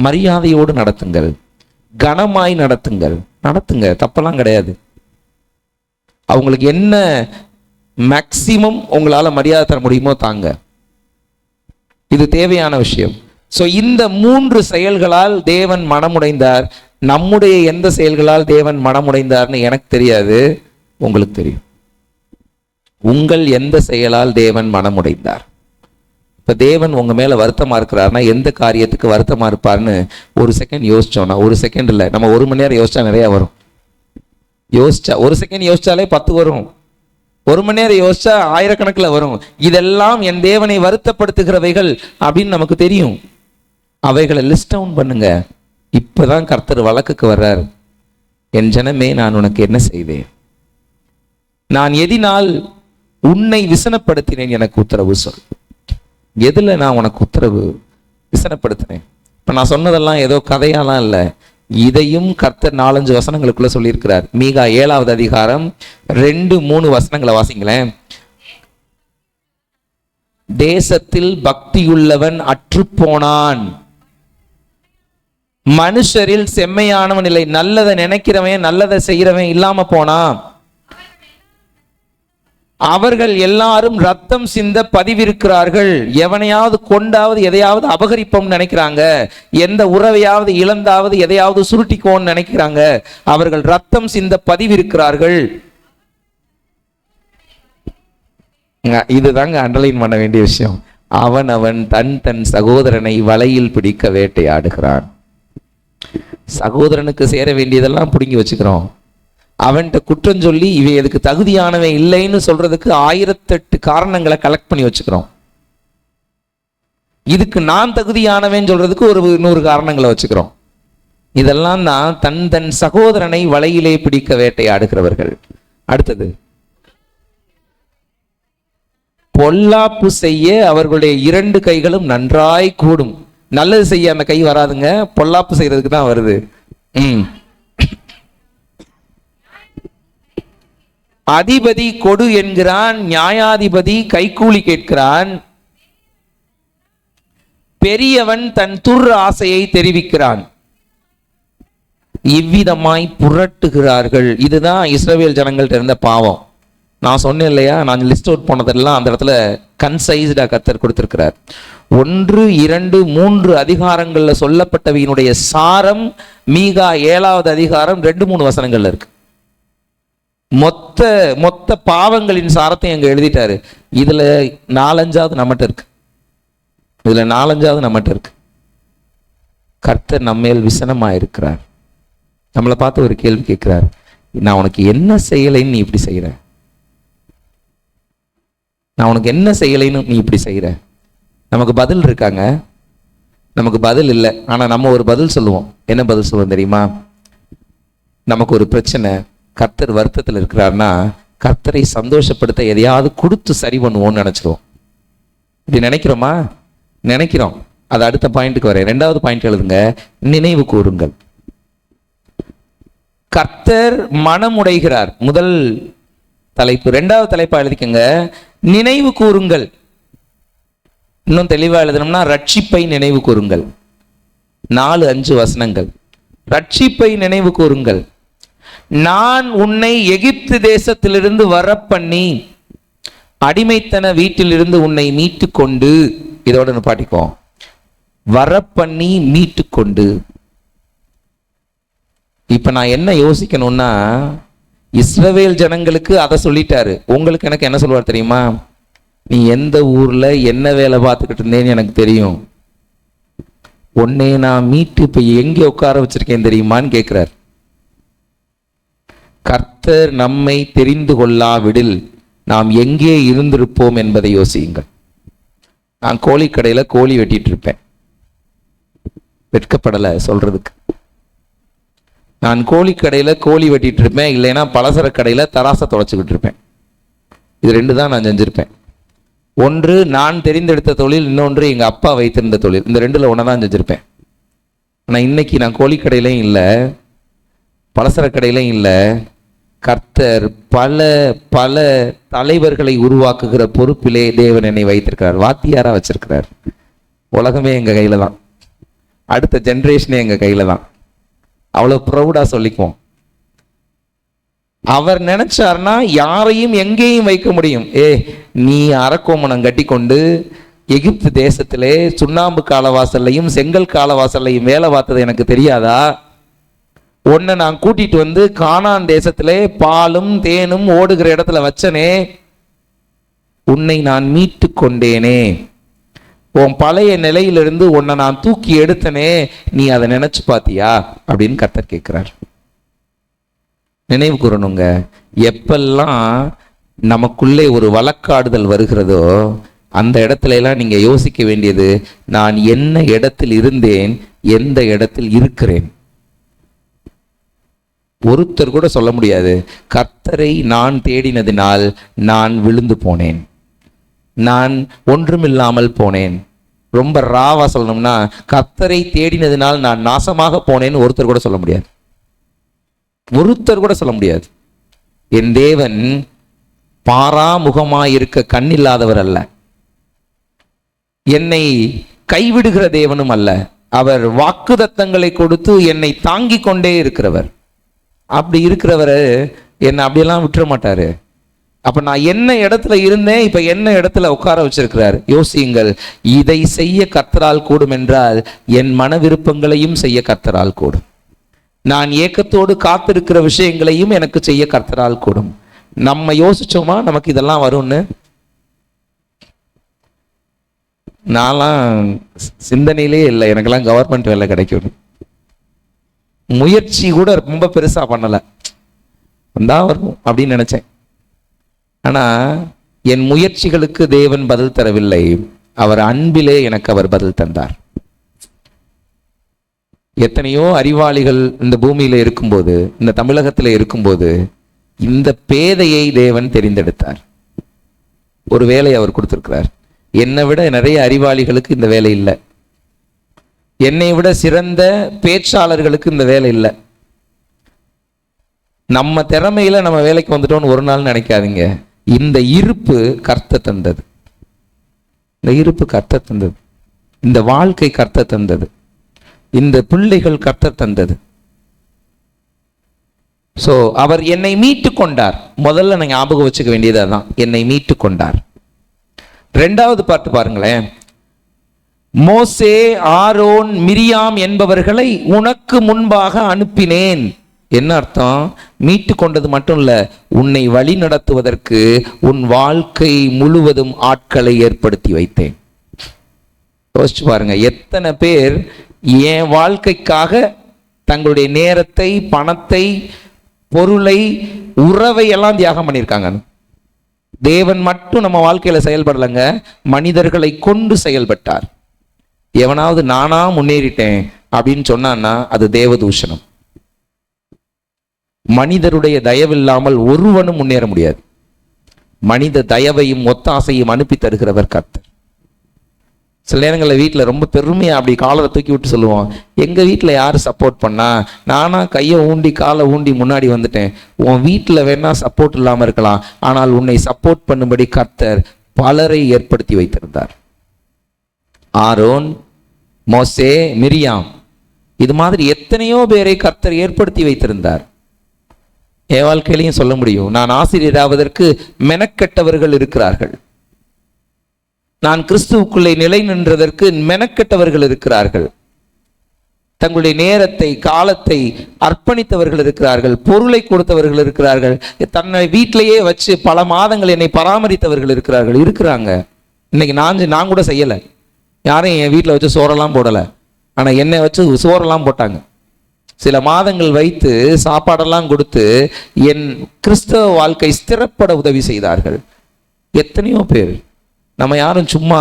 மரியாதையோடு நடத்துங்கள், கனமாய் நடத்துங்க, தப்பெல்லாம் கிடையாது. அவங்களுக்கு என்ன மேக்சிமம் உங்களால மரியாதை தர முடியுமோ தாங்க. இது தேவையான விஷயம். ஸோ இந்த 3 செயல்களால் தேவன் மனமுடைந்தார். நம்முடைய எந்த செயல்களால் தேவன் மனமுடைந்தார்னு எனக்கு தெரியாது, உங்களுக்கு தெரியும். உங்கள் எந்த செயலால் தேவன் மனமுடைந்தார்? இப்போ தேவன் உங்க மேல வருத்தமா இருக்கிறாருன்னா எந்த காரியத்துக்கு வருத்தமா இருப்பார்னு ஒரு செகண்ட் யோசிச்சோம்னா, ஒரு செகண்ட் இல்லை, நம்ம 1 மணி நேரம் யோசிச்சா நிறைய வரும். ஒரு செகண்ட் யோசிச்சாலே 10 வரும். 1 மணி நேரம் யோசிச்சா ஆயிரக்கணக்கில் வரும். இதெல்லாம் என் தேவனை வருத்தப்படுத்துகிறவைகள் அப்படின்னு நமக்கு தெரியும். அவைகளை லிஸ்ட் டவுன் பண்ணுங்க. இப்பதான் கர்த்தர் வழக்குக்கு வர்றார். என் ஜனமே, நான் உனக்கு என்ன செய்தேன்? நான் எதினால் உன்னை விசனப்படுத்தினேன்? எனக்கு உத்தரவு சொல். எதுல நான் உனக்கு உத்தரவு விசனப்படுத்தினேன்? இப்ப நான் சொன்னதெல்லாம் ஏதோ கதையாலாம் இல்லை. இதையும் கர்த்தர் 4-5 வசனங்களுக்குள்ள சொல்லியிருக்கிறார். மீகா 7வது அதிகாரம் 2-3 வசனங்களை வாசிங்களேன். தேசத்தில் பக்தியுள்ளவன் அற்றுப்போனான், மனுஷரில் செம்மையானவன் இல்லை. நல்லதை நினைக்கிறவன், நல்லதை செய்யறவன் இல்லாம போனான். அவர்கள் எல்லாரும் ரத்தம் சிந்த பதிவிருக்கிறார்கள். எவனையாவது கொண்டாவது எதையாவது அபகரிப்போம் நினைக்கிறாங்க. எந்த உறவையாவது இழந்தாவது எதையாவது சுருட்டிக்கோன்னு நினைக்கிறாங்க. அவர்கள் ரத்தம் சிந்த பதிவிருக்கிறார்கள். இதுதாங்க அண்டர்லைன் பண்ண வேண்டிய விஷயம். அவன் தன் சகோதரனை வலையில் பிடிக்க வேட்டையாடுகிறான். சகோதரனுக்கு சேர வேண்டியதெல்லாம் பிடுங்கி வச்சுக்கிறோம். அவன்கிட்ட குற்றம் சொல்லி இவன் எதுக்கு தகுதியானவன் இல்லைன்னு சொல்றதுக்கு 1008 காரணங்களை கலெக்ட் பண்ணி வச்சுக்கிறோம். இதுக்கு நான் தகுதியானவன் சொல்றதுக்கு ஒரு 100 காரணங்களை வச்சுக்கிறோம். இதெல்லாம் தான் தன் சகோதரனை வலையிலே பிடிக்க வேட்டையாடுகிறவர்கள். அடுத்தது, பொல்லாப்பு செய்ய அவர்களுடைய 2 கைகளும் நன்றாய் கூடும். நல்லது செய்ய அந்த கை வராதுங்க, பொல்லாப்பு செய்யறதுக்கு தான் வருது. அதிபதி கொடு என்கிறான், நியாயாதிபதி கைக்கூலி கேட்கிறான். பெரியவன் தன் துர் ஆசையை தெரிவிக்கிறான். இவ்விதமாய் புரட்டுகிறார்கள். இதுதான் இஸ்ரவேல் ஜனங்கள்ட்ட இருந்த பாவம். நான் சொன்னேன் இல்லையா, நான் லிஸ்ட் அவுட் போனதெல்லாம் அந்த இடத்துல கன்சைஸ்டா கர்த்தர் கொடுத்திருக்கிறார். 1, 2, 3 அதிகாரங்கள்ல சொல்லப்பட்டவையினுடைய சாரம் மீகா 7வது அதிகாரம் 2-3 வசனங்கள்ல இருக்கு. மொத்த பாவங்களின் சாரத்தை அங்க எழுதிட்டாரு. இதுல 4-5வது நம்மகிட்ட இருக்கு. கர்த்தர் நம்மேல் விசனமா இருக்கிறார். நம்மளை பார்த்து ஒரு கேள்வி கேட்கிறார், நான் உனக்கு என்ன செய்யலைன்னு நீ இப்படி செய்யற? நான் உனக்கு என்ன செய்யலைன்னு நீ இப்படி செய்யற? நமக்கு பதில் இருக்காங்க, நமக்கு பதில் இல்லை. ஆனா நம்ம ஒரு பதில் சொல்லுவோம். என்ன பதில் சொல்லுவோம் தெரியுமா? நமக்கு ஒரு பிரச்சனை, கர்த்தர் வருத்தத்தில் இருக்கிறார்னா கர்த்தரை சந்தோஷப்படுத்த எதையாவது கொடுத்து சரி பண்ணுவோம்னு நினைச்சிருவோம். இப்படி நினைக்கிறோமா? நினைக்கிறோம். அது அடுத்த பாயிண்ட்டுக்கு வரேன். 2வது பாயிண்ட் எழுதுங்க, நினைவு கூறுங்கள். கர்த்தர் மனமுடைகிறார். முதல் தலைப்பு. 2வது தலைப்பா எழுதிக்கங்க, நினைவு கூறுங்கள். இன்னும் தெளிவா எழுதணும்னா ரட்சிப்பை நினைவு கூறுங்கள். 4-5 வசனங்கள். ரட்சிப்பை நினைவு கூறுங்கள். நான் உன்னை எகிப்து தேசத்திலிருந்து வரப்பண்ணி அடிமைத்தன வீட்டிலிருந்து உன்னை மீட்டு கொண்டு, இதோட பாட்டிக்கோ, வரப்பண்ணி மீட்டு கொண்டு. இப்ப நான் என்ன யோசிக்கணும்னா, இஸ்ரவேல் ஜனங்களுக்கு அதை சொல்லிட்டாரு. உங்களுக்கு எனக்கு என்ன சொல்லுவார் தெரியுமா? நீ எந்த ஊர்ல என்ன வேலை பார்த்துக்கிட்டு இருந்தேன்னு எனக்கு தெரியும். உன்னை நான் மீட்டு இப்ப எங்கே உட்கார வச்சிருக்கேன் தெரியுமான்னு கேட்கிறார். கர்த்தர் நம்மை தெரிந்து கொள்ளாவிடில் நாம் எங்கே இருந்திருப்போம் என்பதை யோசியுங்கள். நான் கோழிக்கடையில கோழி வெட்டிட்டு இருப்பேன், வெட்கப்படலை சொல்றதுக்கு. நான் கோழிக்கடையில கோழி வெட்டிட்டு இருப்பேன், இல்லைன்னா பலசர கடையில தராசை தொலைச்சுக்கிட்டு இருப்பேன். இது 2 தான் நான் செஞ்சிருப்பேன். ஒன்று நான் தெரிந்தெடுத்த தொழில், இன்னொன்று எங்க அப்பா வைத்திருந்த தொழில். இந்த 2ல ஒன்றை தான் செஞ்சிருப்பேன். ஆனா இன்னைக்கு நான் கோழிக்கடையிலையும் இல்லை, பலசர கடையிலையும் இல்லை, கர்த்தர் பல பல தலைவர்களை உருவாக்குகிற பொறுப்பிலே தேவன் என்னை வைத்திருக்கிறார். வாத்தியாரா வச்சிருக்கிறார். உலகமே எங்க கையில தான், அடுத்த ஜெனரேஷனே எங்க கையில தான். அவ்வளவு ப்ரௌடா சொல்லிக்குவோம். அவர் நினைச்சார்னா யாரையும் எங்கேயும் வைக்க முடியும். நீ அரக்கோமணம் கட்டி கொண்டு எகிப்து தேசத்திலே சுண்ணாம்பு காலவாசல்லையும் செங்கல் காலவாசல்லையும் வேலை பார்த்தது எனக்கு தெரியாதா? உன்னை நான் கூட்டிட்டு வந்து கானான் தேசத்திலே பாலும் தேனும் ஓடுகிற இடத்துல வச்சனே, உன்னை நான் மீட்டு கொண்டேனே, உன் பழைய நிலையிலிருந்து உன்னை நான் தூக்கி எடுத்தனே, நீ அதை நினைச்சு பாத்தியா அப்படின்னு கர்த்தர் கேட்கிறார். நினைவு கூறணுங்க, எப்பெல்லாம் நமக்குள்ளே ஒரு வழக்காடுதல் வருகிறதோ அந்த இடத்துல எல்லாம் நீங்க யோசிக்க வேண்டியது, நான் என்ன இடத்தில் இருந்தேன், எந்த இடத்தில் இருக்கிறேன். ஒருத்தர் கூட சொல்ல முடியாது கர்த்தரை நான் தேடினதினால் நான் விழுந்து போனேன், நான் ஒன்றுமில்லாமல் போனேன். ரொம்ப ராவா சொல்லணும்னா, கர்த்தரை தேடினதினால் நான் நாசமாக போனேன்னு ஒருத்தர் கூட சொல்ல முடியாது. ஒருத்தர் கூட சொல்ல முடியாது. என் தேவன் பாராமுகமாயிருக்க கண்ணில்லாதவர் அல்ல, என்னை கைவிடுகிற தேவனும் அல்ல. அவர் வாக்குதத்தங்களை கொடுத்து என்னை தாங்கி கொண்டே இருக்கிறவர். அப்படி இருக்கிறவரு என்னை அப்படியெல்லாம் விட்டுற மாட்டாரு. அப்ப நான் என்ன இடத்துல இருந்தேன், இப்ப என்ன இடத்துல உட்கார வச்சிருக்கிறார். யோசியுங்கள். இதை செய்ய கர்த்தரால் கூடும் என்றால் என் மன விருப்பங்களையும் செய்ய கர்த்தரால் கூடும். நான் ஏக்கத்தோடு காத்திருக்கிற விஷயங்களையும் எனக்கு செய்ய கர்த்தரால் கூடும். நம்ம யோசிச்சோமா நமக்கு இதெல்லாம் வரும்னு? நான்லாம் சிந்தனையிலே இல்லை எனக்கெல்லாம் கவர்மெண்ட் வேலை கிடைக்கும். முயற்சி கூட ரொம்ப பெருசா பண்ணல, வந்தா வரும் அப்படின்னு நினைச்சேன். ஆனா என் முயற்சிகளுக்கு தேவன் பதில் தரவில்லை, அவர் அன்பிலே எனக்கு அவர் பதில் தந்தார். எத்தனையோ அறிவாளிகள் இந்த பூமியில இருக்கும்போது, இந்த தமிழகத்துல இருக்கும்போது, இந்த பேதையை தேவன் தெரிந்தெடுத்தார். ஒரு வேலையை அவர் கொடுத்திருக்கிறார். என்னை விட நிறைய அறிவாளிகளுக்கு இந்த வேலை இல்லை, என்னை விட சிறந்த பேச்சாளர்களுக்கு இந்த வேலை இல்லை. நம்ம திறமையில நம்ம வேலைக்கு வந்துட்டோம்னு ஒரு நாள் நினைக்காதீங்க. இந்த இருப்பு கர்த்தர் தந்தது, இந்த இருப்பு கர்த்தர் தந்தது, இந்த வாழ்க்கை கர்த்தர் தந்தது, இந்த பிள்ளைகள் கர்த்தர் தந்தது. சோ அவர் என்னை மீட்டு கொண்டார். முதல்ல நான் ஞாபகம் வச்சுக்க வேண்டியது அதான், என்னை மீட்டு கொண்டார். ரெண்டாவது பாட்டு பாருங்களேன். மோசே, ஆரோன், மிரியாம் என்பவர்களை உனக்கு முன்பாக அனுப்பினேன். என்ன அர்த்தம்? மீட்டு கொண்டது மட்டும் இல்ல, உன்னை வழி நடத்துவதற்கு உன் வாழ்க்கை முழுவதும் ஆட்களை ஏற்படுத்தி வைத்தேன். யோசிச்சு பாருங்க, எத்தனை பேர் என் வாழ்க்கைக்காக தங்களுடைய நேரத்தை, பணத்தை, பொருளை, உறவை எல்லாம் தியாகம் பண்ணியிருக்காங்க. தேவன் மட்டும் நம்ம வாழ்க்கையில செயல்படலைங்க, மனிதர்களை கொண்டு செயல்பட்டார். எவனாவது நானா முன்னேறிட்டேன் அப்படின்னு சொன்னான்னா அது தேவதூஷணம். மனிதருடைய தயவில்லாமல் ஒருவனும் முன்னேற முடியாது. மனித தயவையும் ஒத்தாசையும் அனுப்பி தருகிறவர் கர்த்தர். சில நேரங்களில் வீட்டில் ரொம்ப பெருமையா அப்படி காலரை தூக்கி விட்டு சொல்லுவோம், எங்க வீட்டில் யாரு சப்போர்ட் பண்ணா, நானா கையை ஊண்டி காலை ஊண்டி முன்னாடி வந்துட்டேன். உன் வீட்டில் வேணா சப்போர்ட் இல்லாம இருக்கலாம், ஆனால் உன்னை சப்போர்ட் பண்ணும்படி கர்த்தர் பலரை ஏற்படுத்தி வைத்திருந்தார். ஆரோன், மோசே, மிரியாம், இது மாதிரி எத்தனையோ பேரை கர்த்தர் ஏற்படுத்தி வைத்திருந்தார். என் வாழ்க்கையிலையும் சொல்ல முடியும், நான் ஆசிரியராவதற்கு மெனக்கெட்டவர்கள் இருக்கிறார்கள், நான் கிறிஸ்துவுக்குள்ளே நிலை நின்றதற்கு மெனக்கெட்டவர்கள் இருக்கிறார்கள், தங்களுடைய நேரத்தை, காலத்தை அர்ப்பணித்தவர்கள் இருக்கிறார்கள், பொருளை கொடுத்தவர்கள் இருக்கிறார்கள், தன்னை வீட்டிலேயே வச்சு பல மாதங்கள் என்னை பராமரித்தவர்கள் இருக்கிறாங்க. இன்னைக்கு நான் கூட செய்யலை, யாரும் என் வீட்டில் வச்சு சோறெல்லாம் போடலை, ஆனால் என்னை வச்சு சோறெல்லாம் போட்டாங்க. சில மாதங்கள் வைத்து சாப்பாடெல்லாம் கொடுத்து என் கிறிஸ்தவ வாழ்க்கை ஸ்திரப்பட உதவி செய்தார்கள். எத்தனையோ பேர். நம்ம யாரும் சும்மா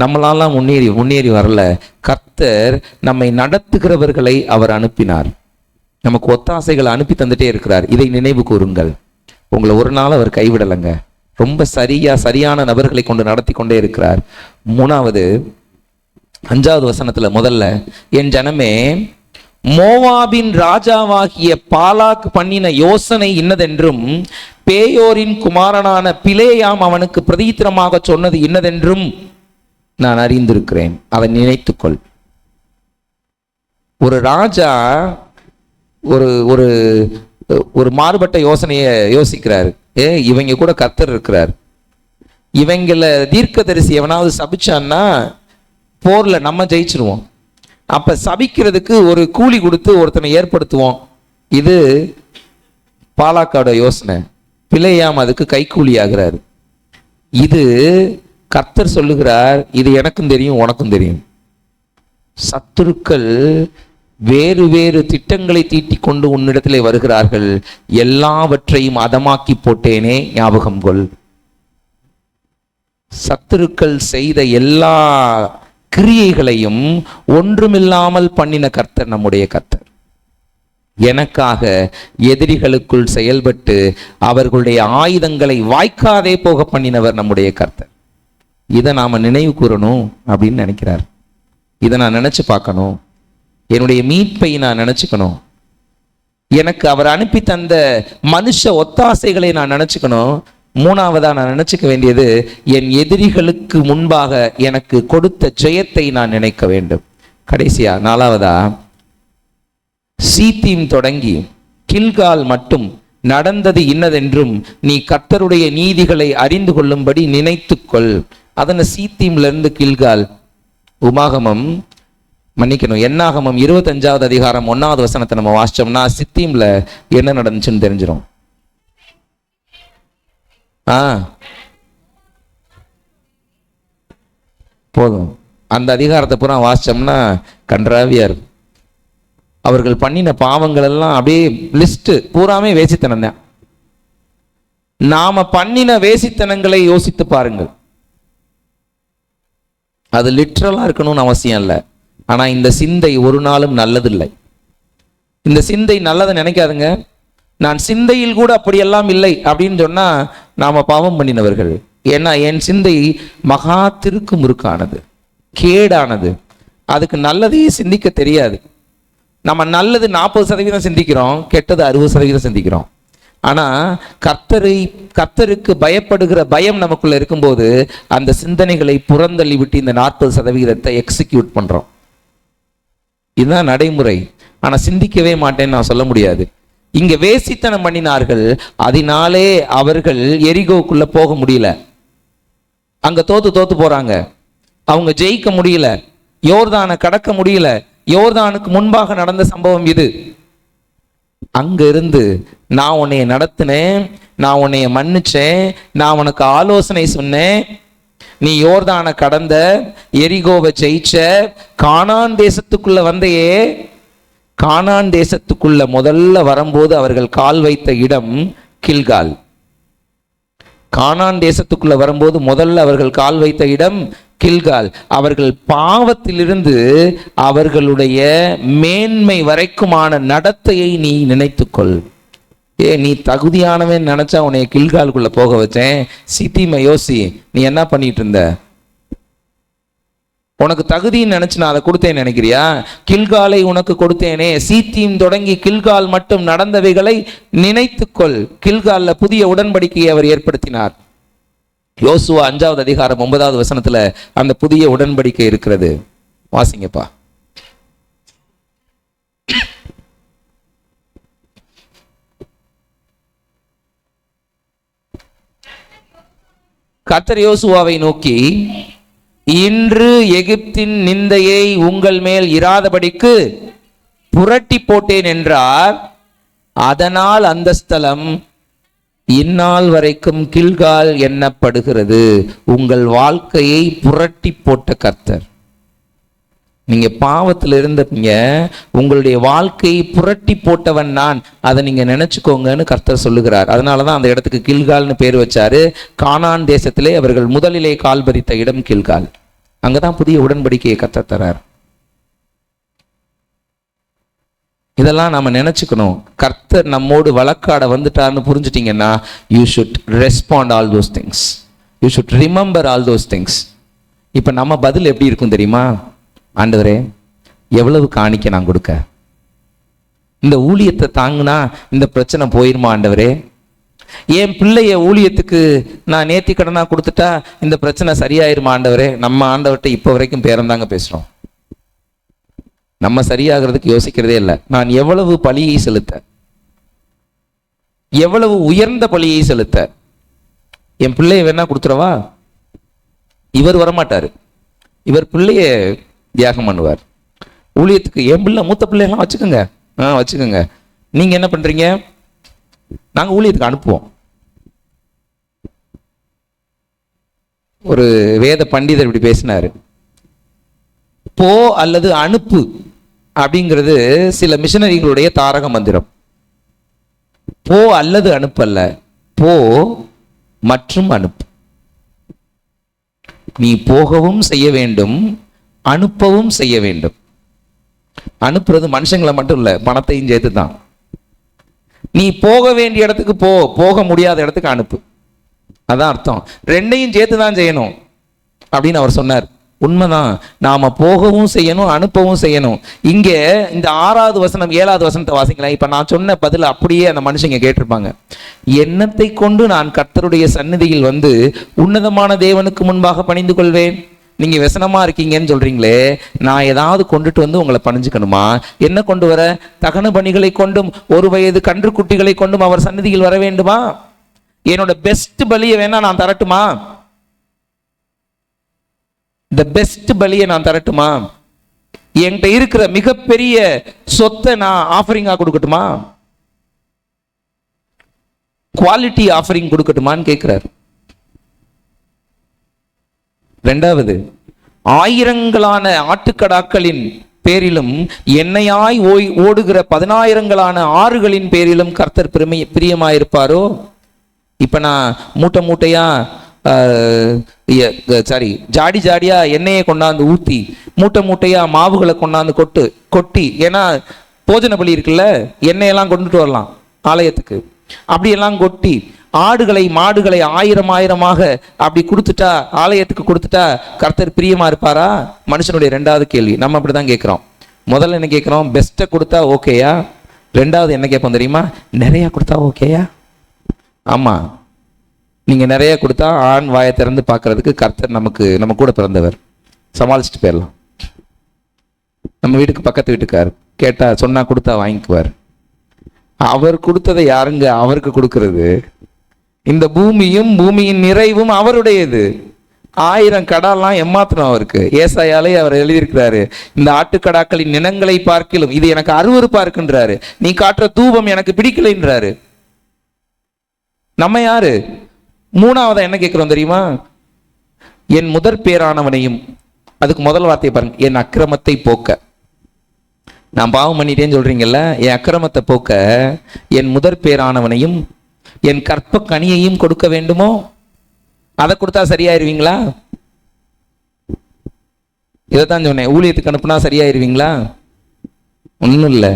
நம்மளாலாம் முன்னேறி வரல. கர்த்தர் நம்மை நடத்துகிறவர்களை அவர் அனுப்பினார், நமக்கு ஒத்தாசைகளை அனுப்பி தந்துட்டே இருக்கிறார். இதை நினைவு கூறுங்கள். உங்களை ஒரு நாள் அவர் கைவிடலைங்க. ரொம்ப சரியான நபர்களை கொண்டு நடத்தி கொண்டே இருக்கிறார். மூணாவது, 5வது வசனத்துல முதல்ல, என் ஜனமே மோவாபின் ராஜாவாகிய பாலாக் பண்ணின யோசனை இன்னதென்றும் பேயோரின் குமாரனான பிலேயாம் அவனுக்கு பிரதித்திரமாக சொன்னது இன்னதென்றும் நான் அறிந்திருக்கிறேன். அதை நினைத்துக்கொள். ஒரு ராஜா ஒரு ஒரு ஒரு மாறுபட்ட யோசனையை யோசிக்கிறாரு. இவங்க கூட கர்த்தர் இருக்கிறார், இவங்கள தீர்க்கதரிசி எவனாவது சபிச்சான்னா போர்ல நம்ம ஜெயிச்சிருவோம். அப்ப சபிக்கிறதுக்கு ஒரு கூலி கொடுத்து ஒருத்தனை ஏற்படுத்துவோம். இது பாலாக்காட யோசனை. பிலேயாம் அதுக்கு கைக்கூலி ஆகிறாரு. இது கர்த்தர் சொல்லுகிறார், இது எனக்கும் தெரியும் உனக்கும் தெரியும். சத்துருக்கள் வேறு வேறு திட்டங்களை தீட்டிக் கொண்டு உன்னிடத்திலே வருகிறார்கள். எல்லாவற்றையும் அதமாக்கி போட்டேனே, ஞாபகம் கொள். சத்துருக்கள் செய்த எல்லா கிரியைகளையும் ஒன்றுமில்லாமல் பண்ணின கர்த்தர் நம்முடைய கர்த்தர். எனக்காக எதிரிகளுக்குள் செயல்பட்டு அவர்களுடைய ஆயுதங்களை வாய்க்காதே போக பண்ணினவர் நம்முடைய கர்த்தர். இதை நாம நினைவு கூறணும் அப்படின்னு நினைக்கிறார். இதை நான் நினைச்சு பார்க்கணும். என்னுடைய மீட்பை நான் நினைச்சுக்கணும். எனக்கு அவர் அனுப்பி தந்த மனுஷ ஒத்தாசைகளை நான் நினைச்சுக்கணும். மூணாவதா நான் நினைச்சுக்க வேண்டியது, என் எதிரிகளுக்கு முன்பாக எனக்கு கொடுத்த ஜெயத்தை நான் நினைக்க வேண்டும். கடைசியா நாலாவதா, சீத்தீம் தொடங்கி கில்கால் மட்டும் நடந்தது இன்னதென்றும் நீ கர்த்தருடைய நீதிகளை அறிந்து கொள்ளும்படி நினைத்துக்கொள். அதன சீத்தீம்ல இருந்து கில்கால், உமாகமம் மன்னிக்கணும், என்னாகமம் 25வது அதிகாரம் 1வது வசனத்தை நம்ம வாசிச்சோம்னா சித்தீம்ல என்ன நடந்துச்சுன்னு தெரிஞ்சிடும். போதும், அந்த அதிகாரத்தை பூரா வாசிச்சோம்னா கன்றாவியா இருக்கும். அவர்கள் பண்ணின பாவங்கள் எல்லாம் அப்படியே லிஸ்ட் பூராமே வேசித்தனம் தான். நாம பண்ணின வேசித்தனங்களை யோசித்து பாருங்கள். அது லிட்ரலா இருக்கணும்னு அவசியம் இல்லை. ஆனா இந்த சிந்தை ஒரு நாளும் நல்லதில்லை. இந்த சிந்தை நல்லதை நினைக்காதுங்க. நான் சிந்தையில் கூட அப்படியெல்லாம் இல்லை அப்படின்னு சொன்னா நாம பாவம் பண்ணினவர்கள். ஏன்னா என் சிந்தை மகா திருக்கு முறுக்கானது, கேடானது. அதுக்கு நல்லதையே சிந்திக்க தெரியாது. நம்ம நல்லது 40% சிந்திக்கிறோம், கெட்டது 60% சிந்திக்கிறோம். ஆனா கர்த்தருக்கு பயப்படுகிற பயம் நமக்குள்ள இருக்கும்போது அந்த சிந்தனைகளை புறந்தள்ளி விட்டு இந்த 40% எக்ஸிக்யூட் பண்றோம். இதுதான் நடைமுறை. ஆனா சிந்திக்கவே மாட்டேன்னு நான் சொல்ல முடியாது. இங்க வேசித்தனம் பண்ணினார்கள், அதனாலே அவர்கள் எரிகோக்குள்ள போக முடியல. அங்க தோத்து போறாங்க. அவங்க ஜெயிக்க முடியல, யோர்தானை கடக்க முடியல. யோர்தானுக்கு முன்பாக நடந்த சம்பவம் இது. அங்க இருந்து நான் உன்னைய நடத்தினேன், நான் உன்னைய மன்னிச்சேன், நான் உனக்கு ஆலோசனை சொன்னேன், நீ யோர்தானை கடந்த, எரிகோவை ஜெயிச்ச, கானான் தேசத்துக்குள்ள வந்தையே. கானான் தேசத்துக்குள்ள முதல்ல வரும்போது அவர்கள் கால் வைத்த இடம் கில்கால். கானான் தேசத்துக்குள்ள வரும்போது முதல்ல அவர்கள் கால் வைத்த இடம் கில்கால். அவர்கள் பாவத்திலிருந்து அவர்களுடைய மேன்மை வரைக்குமான நடத்தையை நீ நினைத்துக்கொள். நீ தகுதியானவன் நினைச்சா உன்னை கில்காலுக்குள்ள போக வச்சேன். சித்தீமை யோசி, நீ என்ன பண்ணிட்டு இருந்த? உனக்கு தகுதின்னு நினைச்சு நான் அதை கொடுத்தேன்னு நினைக்கிறியா? கில்காலை உனக்கு கொடுத்தேனே. சீத்தீம் தொடங்கி கில்கால் மட்டும் நடந்தவைகளை நினைத்துக்கொள். கில்கால்ல புதிய உடன்படிக்கையை அவர் ஏற்படுத்தினார். யோசுவா 5வது அதிகாரம் 9வது வசனத்துல அந்த புதிய உடன்படிக்கை இருக்கிறது. வாசிங்கப்பா. கர்த்தர் யோசுவாவை நோக்கி, இன்று எகிப்தின் நிந்தையை உங்கள் மேல் இராதபடிக்கு புரட்டி போட்டேன் என்றார். அதனால் அந்த ஸ்தலம் இந்நாள் வரைக்கும் கில்கால் எண்ணப்படுகிறது. உங்கள் வாழ்க்கையை புரட்டி போட்ட கர்த்தர். நீங்க பாவத்தில் இருந்தீங்க, உங்களுடைய வாழ்க்கையை புரட்டி போட்டவன் நான், அதை நீங்க நினைச்சுக்கோங்கன்னு கர்த்தர் சொல்லுகிறார். அதனாலதான் அந்த இடத்துக்கு கில்கால்னு பேர் வச்சாரு. கானான் தேசத்திலே அவர்கள் முதலிலே கால் பதித்த இடம் கில்கால். அங்கதான் புதிய உடன்படிக்கையை கர்த்தர் தரார். இதெல்லாம் நாம நினைச்சுக்கணும். கர்த்தர் நம்மோடு வழக்காட வந்துட்டார்னு புரிஞ்சுட்டீங்கன்னா you should respond all those things, you should remember all those things. இப்ப நம்ம பதில் எப்படி இருக்கும் தெரியுமா? ஆண்டவரே, எவ்வளவு காணிக்க நான் கொடுக்க? இந்த ஊழியத்தை தாங்கினா இந்த பிரச்சனை போயிருமா ஆண்டவரே? என் பிள்ளைய ஊழியத்துக்கு நான் நேர்த்தி கடனா கொடுத்துட்டா இந்த பிரச்சனை சரியாயிருமா ஆண்டவரே? நம்ம ஆண்டவர்கிட்ட இப்போ வரைக்கும் பேரந்தாங்க பேசுறோம். நம்ம சரியாகிறதுக்கு யோசிக்கிறதே இல்லை. நான் எவ்வளவு பழியை செலுத்த, எவ்வளவு உயர்ந்த பழியை செலுத்த, என் பிள்ளைய வேணா கொடுத்துறவா? இவர் வரமாட்டாரு, இவர் பிள்ளைய தியாகம் பண்ணுவார் ஊழியத்துக்கு. என் பிள்ளை மூத்த பிள்ளையெல்லாம் வச்சுக்கோங்க, வச்சுக்கோங்க. நீங்க என்ன பண்றீங்க? நாங்க ஊழியத்துக்கு அனுப்புவோம். ஒரு வேத பண்டிதர் இப்படி பேசினாரு. போ அல்லது அனுப்பு அப்படிங்கிறது சில மிஷனரிகளுடைய தாரக மந்திரம். போ அல்லது அனுப்பல்ல, போ மற்றும் அனுப்பு. நீ போகவும் செய்ய வேண்டும், அனுப்பவும் செய்ய வேண்டும். அனுப்புறது மனுஷங்களை மட்டும் இல்ல, பணத்தையும் சேர்த்து தான். நீ போக வேண்டிய இடத்துக்கு போ, போக முடியாத இடத்துக்கு அனுப்பு. அதான் அர்த்தம். ரெண்டையும் சேர்த்து தான் செய்யணும் அப்படின்னு அவர் சொன்னார். உண்மைதான். நாம போகவும் செய்யணும், அனுப்பவும் செய்யணும். இங்க இந்த 6வது வசனம் 7வது வசனத்தை வாசிக்கலாம். இப்ப நான் சொன்ன பதில் அப்படியே அந்த மனுஷங்க கேட்டிருப்பாங்க. எண்ணத்தை கொண்டு நான் கர்த்தருடைய சந்நிதியில் வந்து உன்னதமான தேவனுக்கு முன்பாக பணிந்து கொள்வேன். நீங்க व्यसனமா இருக்கீங்கன்னு சொல்றீங்களே, நான் ஏதாவது கொண்டுட்டு வந்து உங்களை பணிஞ்சுக்கணுமா? என்ன கொண்டு வர? தகன பணிகளை கொண்டும் 1 வயது கன்று குட்டிகளை கொண்டும் அவர் சந்நிதியில் வர வேண்டுமா? என்னோட பெஸ்ட் பலியை வேணா நான் தரட்டுமா? இந்த பெஸ்ட் பலியை நான் தரட்டுமா? என்கிட்ட இருக்கிற மிகப்பெரிய சொத்தை நான் ஆஃபரிங்கா கொடுக்கட்டுமா? குவாலிட்டி ஆஃபரிங் கொடுக்கட்டுமான்னு கேட்கிறார். 2வது, ஆயிரங்களான ஆட்டுக்கடாக்களின் பேரிலும் எண்ணெயாய் ஓடுகிற 10,000 ஆறுகளின் பேரிலும் கர்த்தர் பிரியமாயிருப்பாரோ? இப்ப நான் மூட்டை மூட்டையா ஜாடி ஜாடியா எண்ணெயை கொண்டாந்து ஊத்தி, மூட்டை மூட்டையா மாவுகளை கொண்டாந்து கொட்டி, ஏன்னா போஜன பலி இருக்குல்ல, எண்ணெயெல்லாம் கொண்டுட்டு வரலாம் ஆலயத்துக்கு. அப்படியெல்லாம் கொட்டி ஆடுகளை மாடுகளை 1000 அப்படி கொடுத்துட்டா, ஆலயத்துக்கு கொடுத்துட்டா கர்த்தர் பிரியமா இருப்பாரா? மனுஷனுடைய 2வது கேள்வி. நம்ம அப்படிதான் கேட்கிறோம். முதல்ல என்ன கேட்கிறோம்? பெஸ்ட்டை கொடுத்தா ஓகேயா? 2வது என்ன கேட்போம் தெரியுமா? நிறைய கொடுத்தா ஓகேயா? ஆமா, நீங்க நிறைய கொடுத்தா ஆண் வாயை திறந்து பார்க்கறதுக்கு கர்த்தர் நம்ம கூட பிறந்தவர், சமாளிச்சுட்டு போயிடலாம். நம்ம வீட்டுக்கு பக்கத்து வீட்டுக்கார் கேட்டா சொன்னா கொடுத்தா வாங்கிக்குவார். அவர் கொடுத்ததை யாருங்க அவருக்கு கொடுக்கறது? இந்த பூமியும் பூமியின் நிறைவும் அவருடையது. 1000 கடாலாம் ஏமாத்தணும் அவருக்கு. ஏசாயாலே அவர் எழுதியிருக்கிறாரு, இந்த ஆட்டுக்கடாக்களின் நினங்களை பார்க்கிலும் இது எனக்கு அருவருப்பா இருக்குன்றாரு. நீ காட்டுற தூபம் எனக்கு பிடிக்கலைன்றாரு. நம்ம யாரு? 3வது என்ன கேட்கிறோம் தெரியுமா? என் முதற் பேரானவனையும், அதுக்கு முதல் வார்த்தையை பாருங்க, என் அக்கிரமத்தை போக்க. நான் பாவம் பண்ணிட்டேன்னு சொல்றீங்கல்ல, என் அக்கிரமத்தை போக்க என் முதற் பேரானவனையும் என் கற்ப கனியையும் கொடுக்க வேண்டுமோ? அதை கொடுத்தா சரியாயிருவீங்களா? இதைத்தான் சொன்னேன். ஊழியத்துக்கு அனுப்புனா சரியாயிருவீங்களா? ஒன்றும் இல்லை.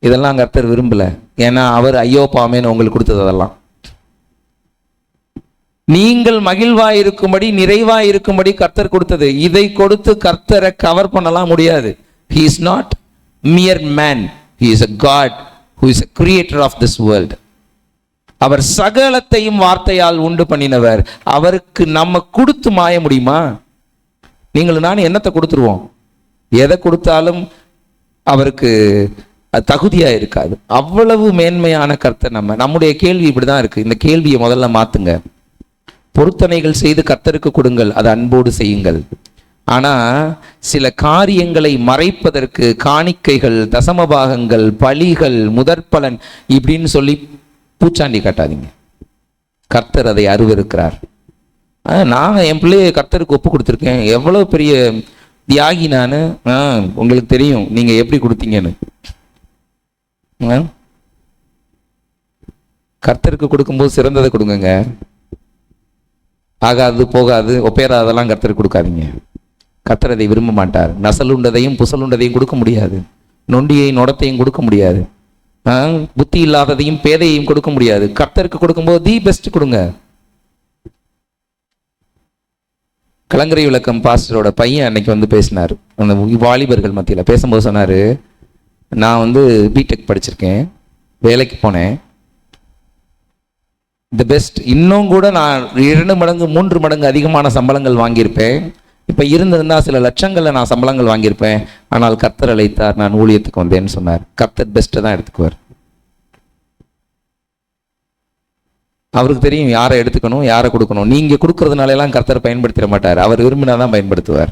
இதெல்லாம் கர்த்தர் விரும்பல. ஏன்னா அவர் ஐயோ பாமேன்னு உங்களுக்கு கொடுத்தது அதெல்லாம். நீங்கள் மகிழ்வாயிருக்கும்படி நிறைவாயிருக்கும்படி கர்த்தர் கொடுத்தது. இதை கொடுத்து கர்த்தரை கவர் பண்ணலாம் முடியாது. He is not mere man. He is a God who is a creator of this world. அவர் சகலத்தையும் வார்த்தையால் உண்டு பண்ணினவர். அவருக்கு நம்ம கொடுத்து மாய முடியுமா? நீங்களும் நானும் என்னத்தை கொடுத்துருவோம்? எதை கொடுத்தாலும் அவருக்கு தகுதியா இருக்காது. அவ்வளவு மேன்மையான கர்த்தர். நம்முடைய கேள்வி இப்படிதான் இருக்கு. இந்த கேள்வியை முதல்ல மாத்துங்க. பொருத்தனைகள் செய்து கர்த்தருக்கு கொடுங்கள், அதை அன்போடு செய்யுங்கள். ஆனா சில காரியங்களை மறைப்பதற்கு காணிக்கைகள், தசமபாகங்கள், பலிகள், முதற்பலன் இப்படின்னு சொல்லி பூச்சாண்டி காட்டாதீங்க. கர்த்தர் அதை அருவருக்கிறார். நான் என் பிள்ளைய கர்த்தருக்கு ஒப்பு கொடுத்துருக்கேன். எவ்வளவு பெரிய தியாகி நான். உங்களுக்கு தெரியும் நீங்க எப்படி கொடுத்தீங்கன்னு. கர்த்தருக்கு கொடுக்கும்போது சிறந்ததை கொடுங்க. ஆகாது போகாது ஒப்பேராதெல்லாம் கர்த்தருக்கு கொடுக்காதீங்க. கர்த்தர் அதை விரும்ப மாட்டார். நசலுண்டதையும் புசலுண்டதையும் கொடுக்க முடியாது. நொண்டியையும் நொடத்தையும் கொடுக்க முடியாது. புத்தி இல்லாததையும் பேதையையும் கொடுக்க முடியாது. கர்த்தருக்கு கொடுக்கும்போது தி பெஸ்ட் கொடுங்க. கலங்கரை விளக்கம் பாஸ்டரோட பையன் அன்னைக்கு வந்து பேசினார். அந்த வாலிபர்கள் மத்தியில் பேசும்போது சொன்னாரு, நான் பிடெக் படிச்சிருக்கேன், வேலைக்கு போனேன். தி பெஸ்ட், இன்னும் கூட நான் 2 மடங்கு 3 மடங்கு அதிகமான சம்பளங்கள் வாங்கியிருப்பேன். இப்போ இருந்திருந்தா சில லட்சங்களில் நான் சம்பளங்கள் வாங்கியிருப்பேன். ஆனால் கர்த்தர் அழைத்தார், நான் ஊழியத்துக்கு வந்தேன்னு சொன்னார். கர்த்தர் பெஸ்ட்டை தான் எடுத்துக்குவார். அவருக்கு தெரியும் யாரை எடுத்துக்கணும், யாரை கொடுக்கணும். நீங்கள் கொடுக்கறதுனால கர்த்தர் பயன்படுத்திட மாட்டார், அவர் விரும்பினா தான் பயன்படுத்துவார்.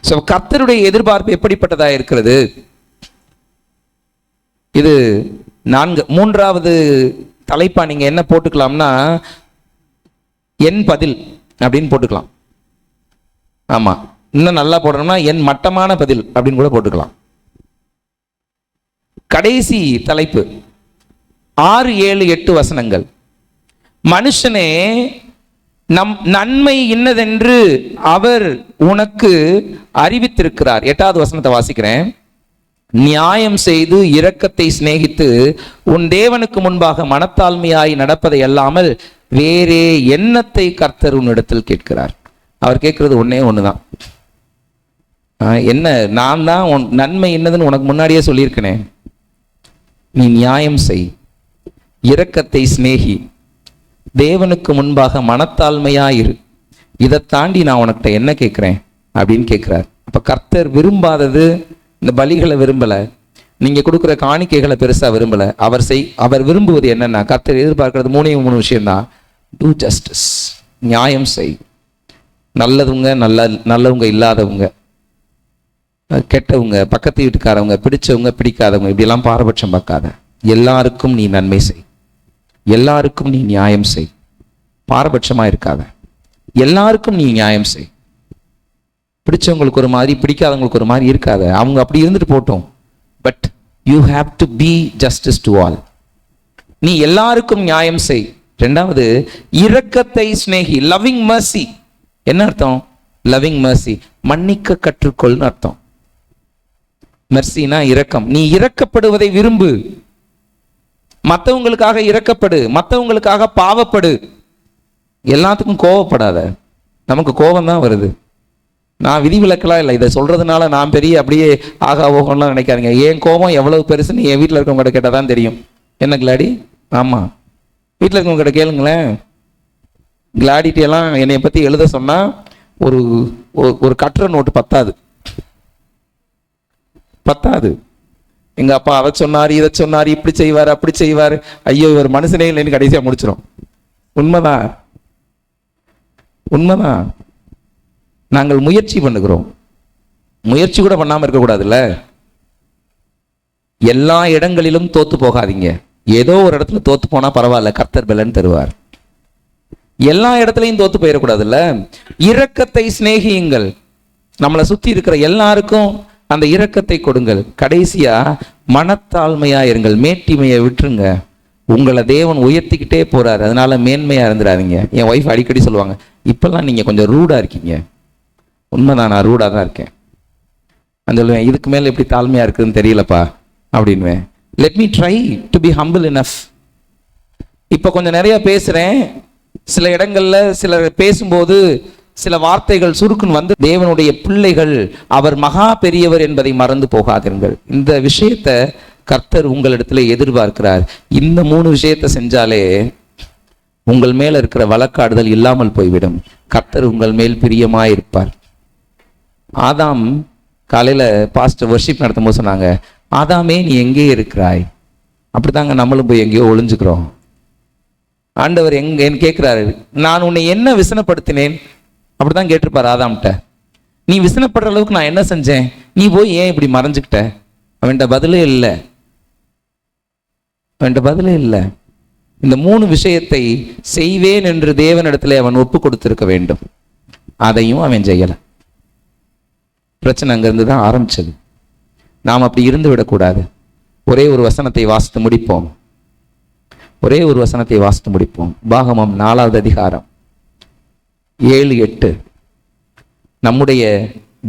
ஸோ கர்த்தருடைய எதிர்பார்ப்பு எப்படிப்பட்டதாக இருக்கிறது? இது 3வது தலைப்பா நீங்க என்ன போட்டுக்கலாம்னா, என் பதில் அப்படின்னு போட்டுக்கலாம். ஆமா, இன்னும் நல்லா போடணும்னா என் மட்டமான பதில் அப்படின்னு கூட போட்டுக்கலாம். கடைசி தலைப்பு 6, 7, 8 வசனங்கள். மனுஷனே, நம் நன்மை இன்னதென்று அவர் உனக்கு அறிவித்திருக்கிறார். 8வது வசனத்தை வாசிக்கிறேன். நியாயம் செய்து இரக்கத்தை சிநேகித்து உன் தேவனுக்கு முன்பாக மனத்தாழ்மையாய் நடப்பதை அல்லாமல் வேறே எண்ணத்தை கர்த்தர் உன்னிடத்தில் கேட்கிறார். அவர் கேட்கறது ஒண்ணுதான். என்ன? நான் தான் உன் நன்மை என்னதுன்னு உனக்கு முன்னாடியே சொல்லியிருக்கனே. நீ நியாயம் செய், இரக்கத்தை சிநேகி, தேவனுக்கு முன்பாக மனத்தாழ்மையாயிரு. இதை தாண்டி நான் உனக்கிட்ட என்ன கேட்கிறேன் அப்படின்னு கேட்கிறார். அப்ப கர்த்தர் விரும்பாதது இந்த பலிகளை விரும்பல, நீங்க கொடுக்குற காணிக்கைகளை பெருசா விரும்பல. அவர் விரும்புவது என்னன்னா, கர்த்தர் எதிர்பார்க்கிறது 3 விஷயம்தான். டூ ஜஸ்டிஸ், நியாயம் செய். நல்லவங்க இல்லாதவங்க, கெட்டவங்க, பக்கத்து வீட்டுக்காரவங்க, பிடிச்சவங்க பிடிக்காதவங்க, இப்படியெல்லாம் பாரபட்சம் பார்க்காத. எல்லாருக்கும் நீ நன்மை செய், எல்லாருக்கும் நீ நியாயம் செய், பாரபட்சமா இருக்காத. எல்லாருக்கும் நீ நியாயம் செய். பிடிச்சவங்களுக்கு ஒரு மாதிரி, பிடிக்காதவங்களுக்கு ஒரு மாதிரி இருக்காத. அவங்க அப்படி இருந்துட்டு போட்டோம். But you have to be justice to all. நீ எல்லாருக்கும் நியாயம் செய். 2வது, இரக்கத்தை சிநேகி, லவ்விங் மர்சி. என்ன அர்த்தம்? லவ்விங் மர்சி, மன்னிக்க கற்றுக்கொள்னு அர்த்தம். மெர்சினா இரக்கம். நீ இரக்கப்படுவதை விரும்பு, மற்றவங்களுக்காக இரக்கப்படு, மற்றவங்களுக்காக பாவப்படு. எல்லாத்துக்கும் கோவப்படாத. நமக்கு கோபம் தான் வருது. நான் விதிவிலக்கெல்லாம் இல்லை, இதை சொல்றதுனால நான் பெரிய அப்படியே ஆகா ஓகம்லாம் நினைக்காதீங்க. என் கோபம் எவ்வளவு பெருசுன்னு என் வீட்டில் இருக்கவங்க கேட்டால் தான் தெரியும். என்ன கிளாடி? ஆமாம், வீட்டில் இருக்கவங்க கிட்ட கேளுங்களேன். கிளாடிட்டியெல்லாம் என்னை பற்றி எழுத சொன்னால் ஒரு கட்டுரை நோட்டு பத்தாது. எங்கள் அப்பா அதை சொன்னார், இதை சொன்னார், இப்படி செய்வார், அப்படி செய்வார், ஐயோ இவர் மனுஷனே இல்லைன்னு கடைசியாக முடிச்சிடும். உண்மைதான். நாங்கள் முயற்சி பண்ணுகிறோம். முயற்சி கூட பண்ணாமல் இருக்கக்கூடாதுல்ல. எல்லா இடங்களிலும் தோத்து போகாதீங்க. ஏதோ ஒரு இடத்துல தோத்து போனா பரவாயில்ல, கர்த்தர் பலன் தருவார். எல்லா இடத்துலையும் தோத்து போயிடக்கூடாதுல்ல. இரக்கத்தை சிநேகியுங்கள். நம்மளை சுத்தி இருக்கிற எல்லாருக்கும் அந்த இரக்கத்தை கொடுங்கள். கடைசியா மனத்தாழ்மையா இருங்கள். மேட்டிமையை விட்டுருங்க. உங்களை தேவன் உயர்த்திக்கிட்டே போறாரு, அதனால மேன்மையா இருந்துடாதீங்க. என் ஒய்ஃப் அடிக்கடி சொல்லுவாங்க, இப்பெல்லாம் நீங்க கொஞ்சம் ரூடா இருக்கீங்க. உண்மைதான், நான் ரூடா தான் இருக்கேன். நான் சொல்லுவேன், இதுக்கு மேல எப்படி தாழ்மையா இருக்குதுன்னு தெரியலப்பா அப்படின்வேன். Let me try to be humble enough. இப்போ கொஞ்சம் நிறைய பேசுறேன். சில இடங்கள்ல சிலர் பேசும்போது சில வார்த்தைகள் சுருக்குன்னு தேவனுடைய பிள்ளைகள், அவர் மகா பெரியவர் என்பதை மறந்து போகாதீர்கள். இந்த விஷயத்தை கர்த்தர் உங்களிடத்துல எதிர்பார்க்கிறார். இந்த 3 விஷயத்தை செஞ்சாலே உங்கள் மேல இருக்கிற வழக்காடுதல் இல்லாமல் போய்விடும். கர்த்தர் உங்கள் மேல் பிரியமாயிருப்பார். ஆதாம் காலையில பாஸ்டர் வர்ஷிப் நடத்தும் போது சொன்னாங்க, ஆதாமே நீ எங்கே இருக்கிறாய்? அப்படித்தாங்க நம்மளும் போய் எங்கேயோ ஒளிஞ்சுக்கிறோம். ஆண்டவர் எங்க கேட்கிறாரு, நான் உன்னை என்ன விசனப்படுத்தினேன்? அப்படித்தான் கேட்டிருப்பார் ஆதாம்கிட்ட. நீ விசனப்படுற அளவுக்கு நான் என்ன செஞ்சேன்? நீ போய் ஏன் இப்படி மறைஞ்சுக்கிட்ட? அவன்கிட்ட பதிலே இல்லை. இந்த 3 விஷயத்தை செய்வேன் என்று தேவனிடத்துல அவன் ஒப்பு கொடுத்திருக்க வேண்டும். அதையும் அவன் செய்யல. பிரச்சனை அங்கிருந்து தான் ஆரம்பிச்சது. நாம் அப்படி இருந்து விடக்கூடாது. ஒரே ஒரு வசனத்தை வாசித்து முடிப்போம். உபாகமம் 4வது அதிகாரம் 7, 8. நம்முடைய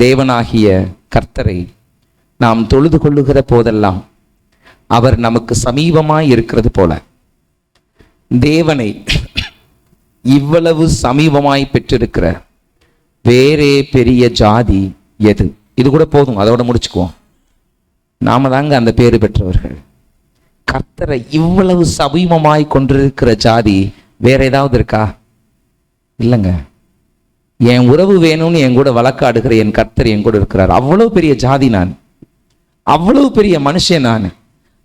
தேவனாகிய கர்த்தரை நாம் தொழுது கொள்ளுகிற போதெல்லாம் அவர் நமக்கு சமீபமாய் இருக்கிறது போல தேவனை இவ்வளவு சமீபமாய் பெற்றிருக்கிற வேறே பெரிய ஜாதி எது? இது கூட போதும், அதோட முடிச்சுக்குவோம். நாம தாங்க அந்த பேறு பெற்றவர்கள். கர்த்தரை இவ்வளவு சமீபமாய் கொண்டிருக்கிற ஜாதி வேற ஏதாவது இருக்கா? இல்லைங்க. என் உறவு வேணும்னு என் கூட வழக்காடுகிற என் கர்த்தர் என் கூட இருக்கிறார். அவ்வளவு பெரிய ஜாதி நான், அவ்வளவு பெரிய மனுஷன் நான்,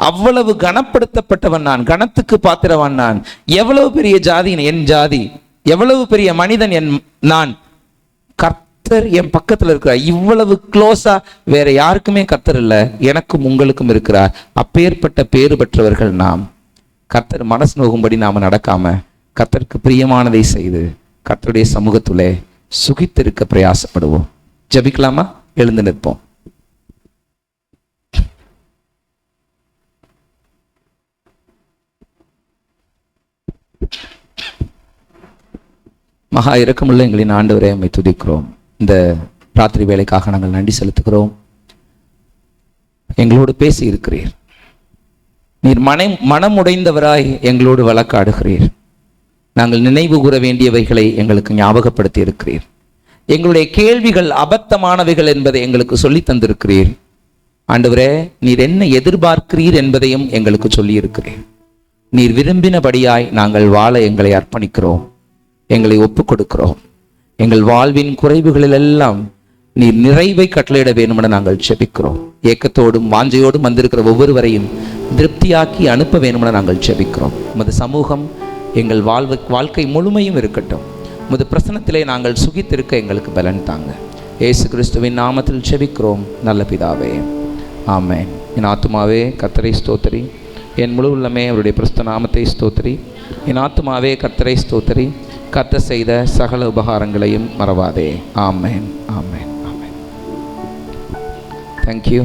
அவ்வளவு கனப்படுத்தப்பட்டவன் நான், கனத்துக்கு பாத்திரவன் நான். எவ்வளவு பெரிய ஜாதி என் ஜாதி, எவ்வளவு பெரிய மனிதன் நான். கர்த்தர் என் பக்கத்தில் இருக்கிறார். இவ்வளவு க்ளோஸா வேற யாருக்குமே கர்த்தர் இல்லை, எனக்கும் உங்களுக்கும் இருக்கிறார். அப்பேற்பட்ட பேறு பெற்றவர்கள் நாம். கர்த்தர் மனசு நோகும்படி நாம நடக்காம கர்த்தருக்கு பிரியமானதை செய்து கர்த்தருடைய சமூகத்திலே சுகித்திருக்க பிரயாசப்படுவோம். ஜெபிக்கலாமா? எழுந்து நிற்போம். மகா இரக்கமுள்ள எங்களின் ஆண்டவரே, உம்மை துதிக்கிறோம். இந்த ராத்திரி வேலைக்காக நாங்கள் நன்றி செலுத்துகிறோம். எங்களோடு பேசி இருக்கிறீர். நீர் மனமுடைந்தவராய் எங்களோடு வழக்காடுகிறீர். நாங்கள் நினைவு கூற வேண்டியவைகளை எங்களுக்கு ஞாபகப்படுத்தி இருக்கிறீர். எங்களுடைய கேள்விகள் அபத்தமானவைகள் என்பதை எங்களுக்கு சொல்லி தந்திருக்கிறீர். ஆண்டவரே, நீர் என்ன எதிர்பார்க்கிறீர் என்பதையும் எங்களுக்கு சொல்லி இருக்கிறீர். நீர் விரும்பினபடியாய் நாங்கள் வாழ எங்களை அர்ப்பணிக்கிறோம், எங்களை ஒப்புக் கொடுக்கிறோம். எங்கள் வாழ்வின் குறைவுகளில் எல்லாம் நீர் நிறைவை கட்டளையிட வேண்டுமென நாங்கள் ஜெபிக்கிறோம். ஏக்கத்தோடும் வாஞ்சையோடும் வந்திருக்கிற ஒவ்வொருவரையும் திருப்தியாக்கி அனுப்ப வேண்டுமென நாங்கள் ஜெபிக்கிறோம். உமது சமூகம் எங்கள் வாழ்க்கை முழுமையும் இருக்கட்டும். உமது பிரசன்னத்திலே நாங்கள் சுகித்திருக்க எங்களுக்கு பலன் தாங்க. இயேசு கிறிஸ்துவின் நாமத்தில் ஜெபிக்கிறோம் நல்ல பிதாவே, ஆமென். என் ஆத்துமாவே கர்த்தரை ஸ்தோத்திரி, என் முழு உள்ளமே அவருடைய பிரஸ்த நாமத்தை ஸ்தோத்திரி. என் ஆத்துமாவே கர்த்தரை ஸ்தோத்திரி, கர்த்தர் செய்த சகல உபகாரங்களையும் மறவாதே. ஆமென், ஆமென், ஆமென். தேங்க்யூ.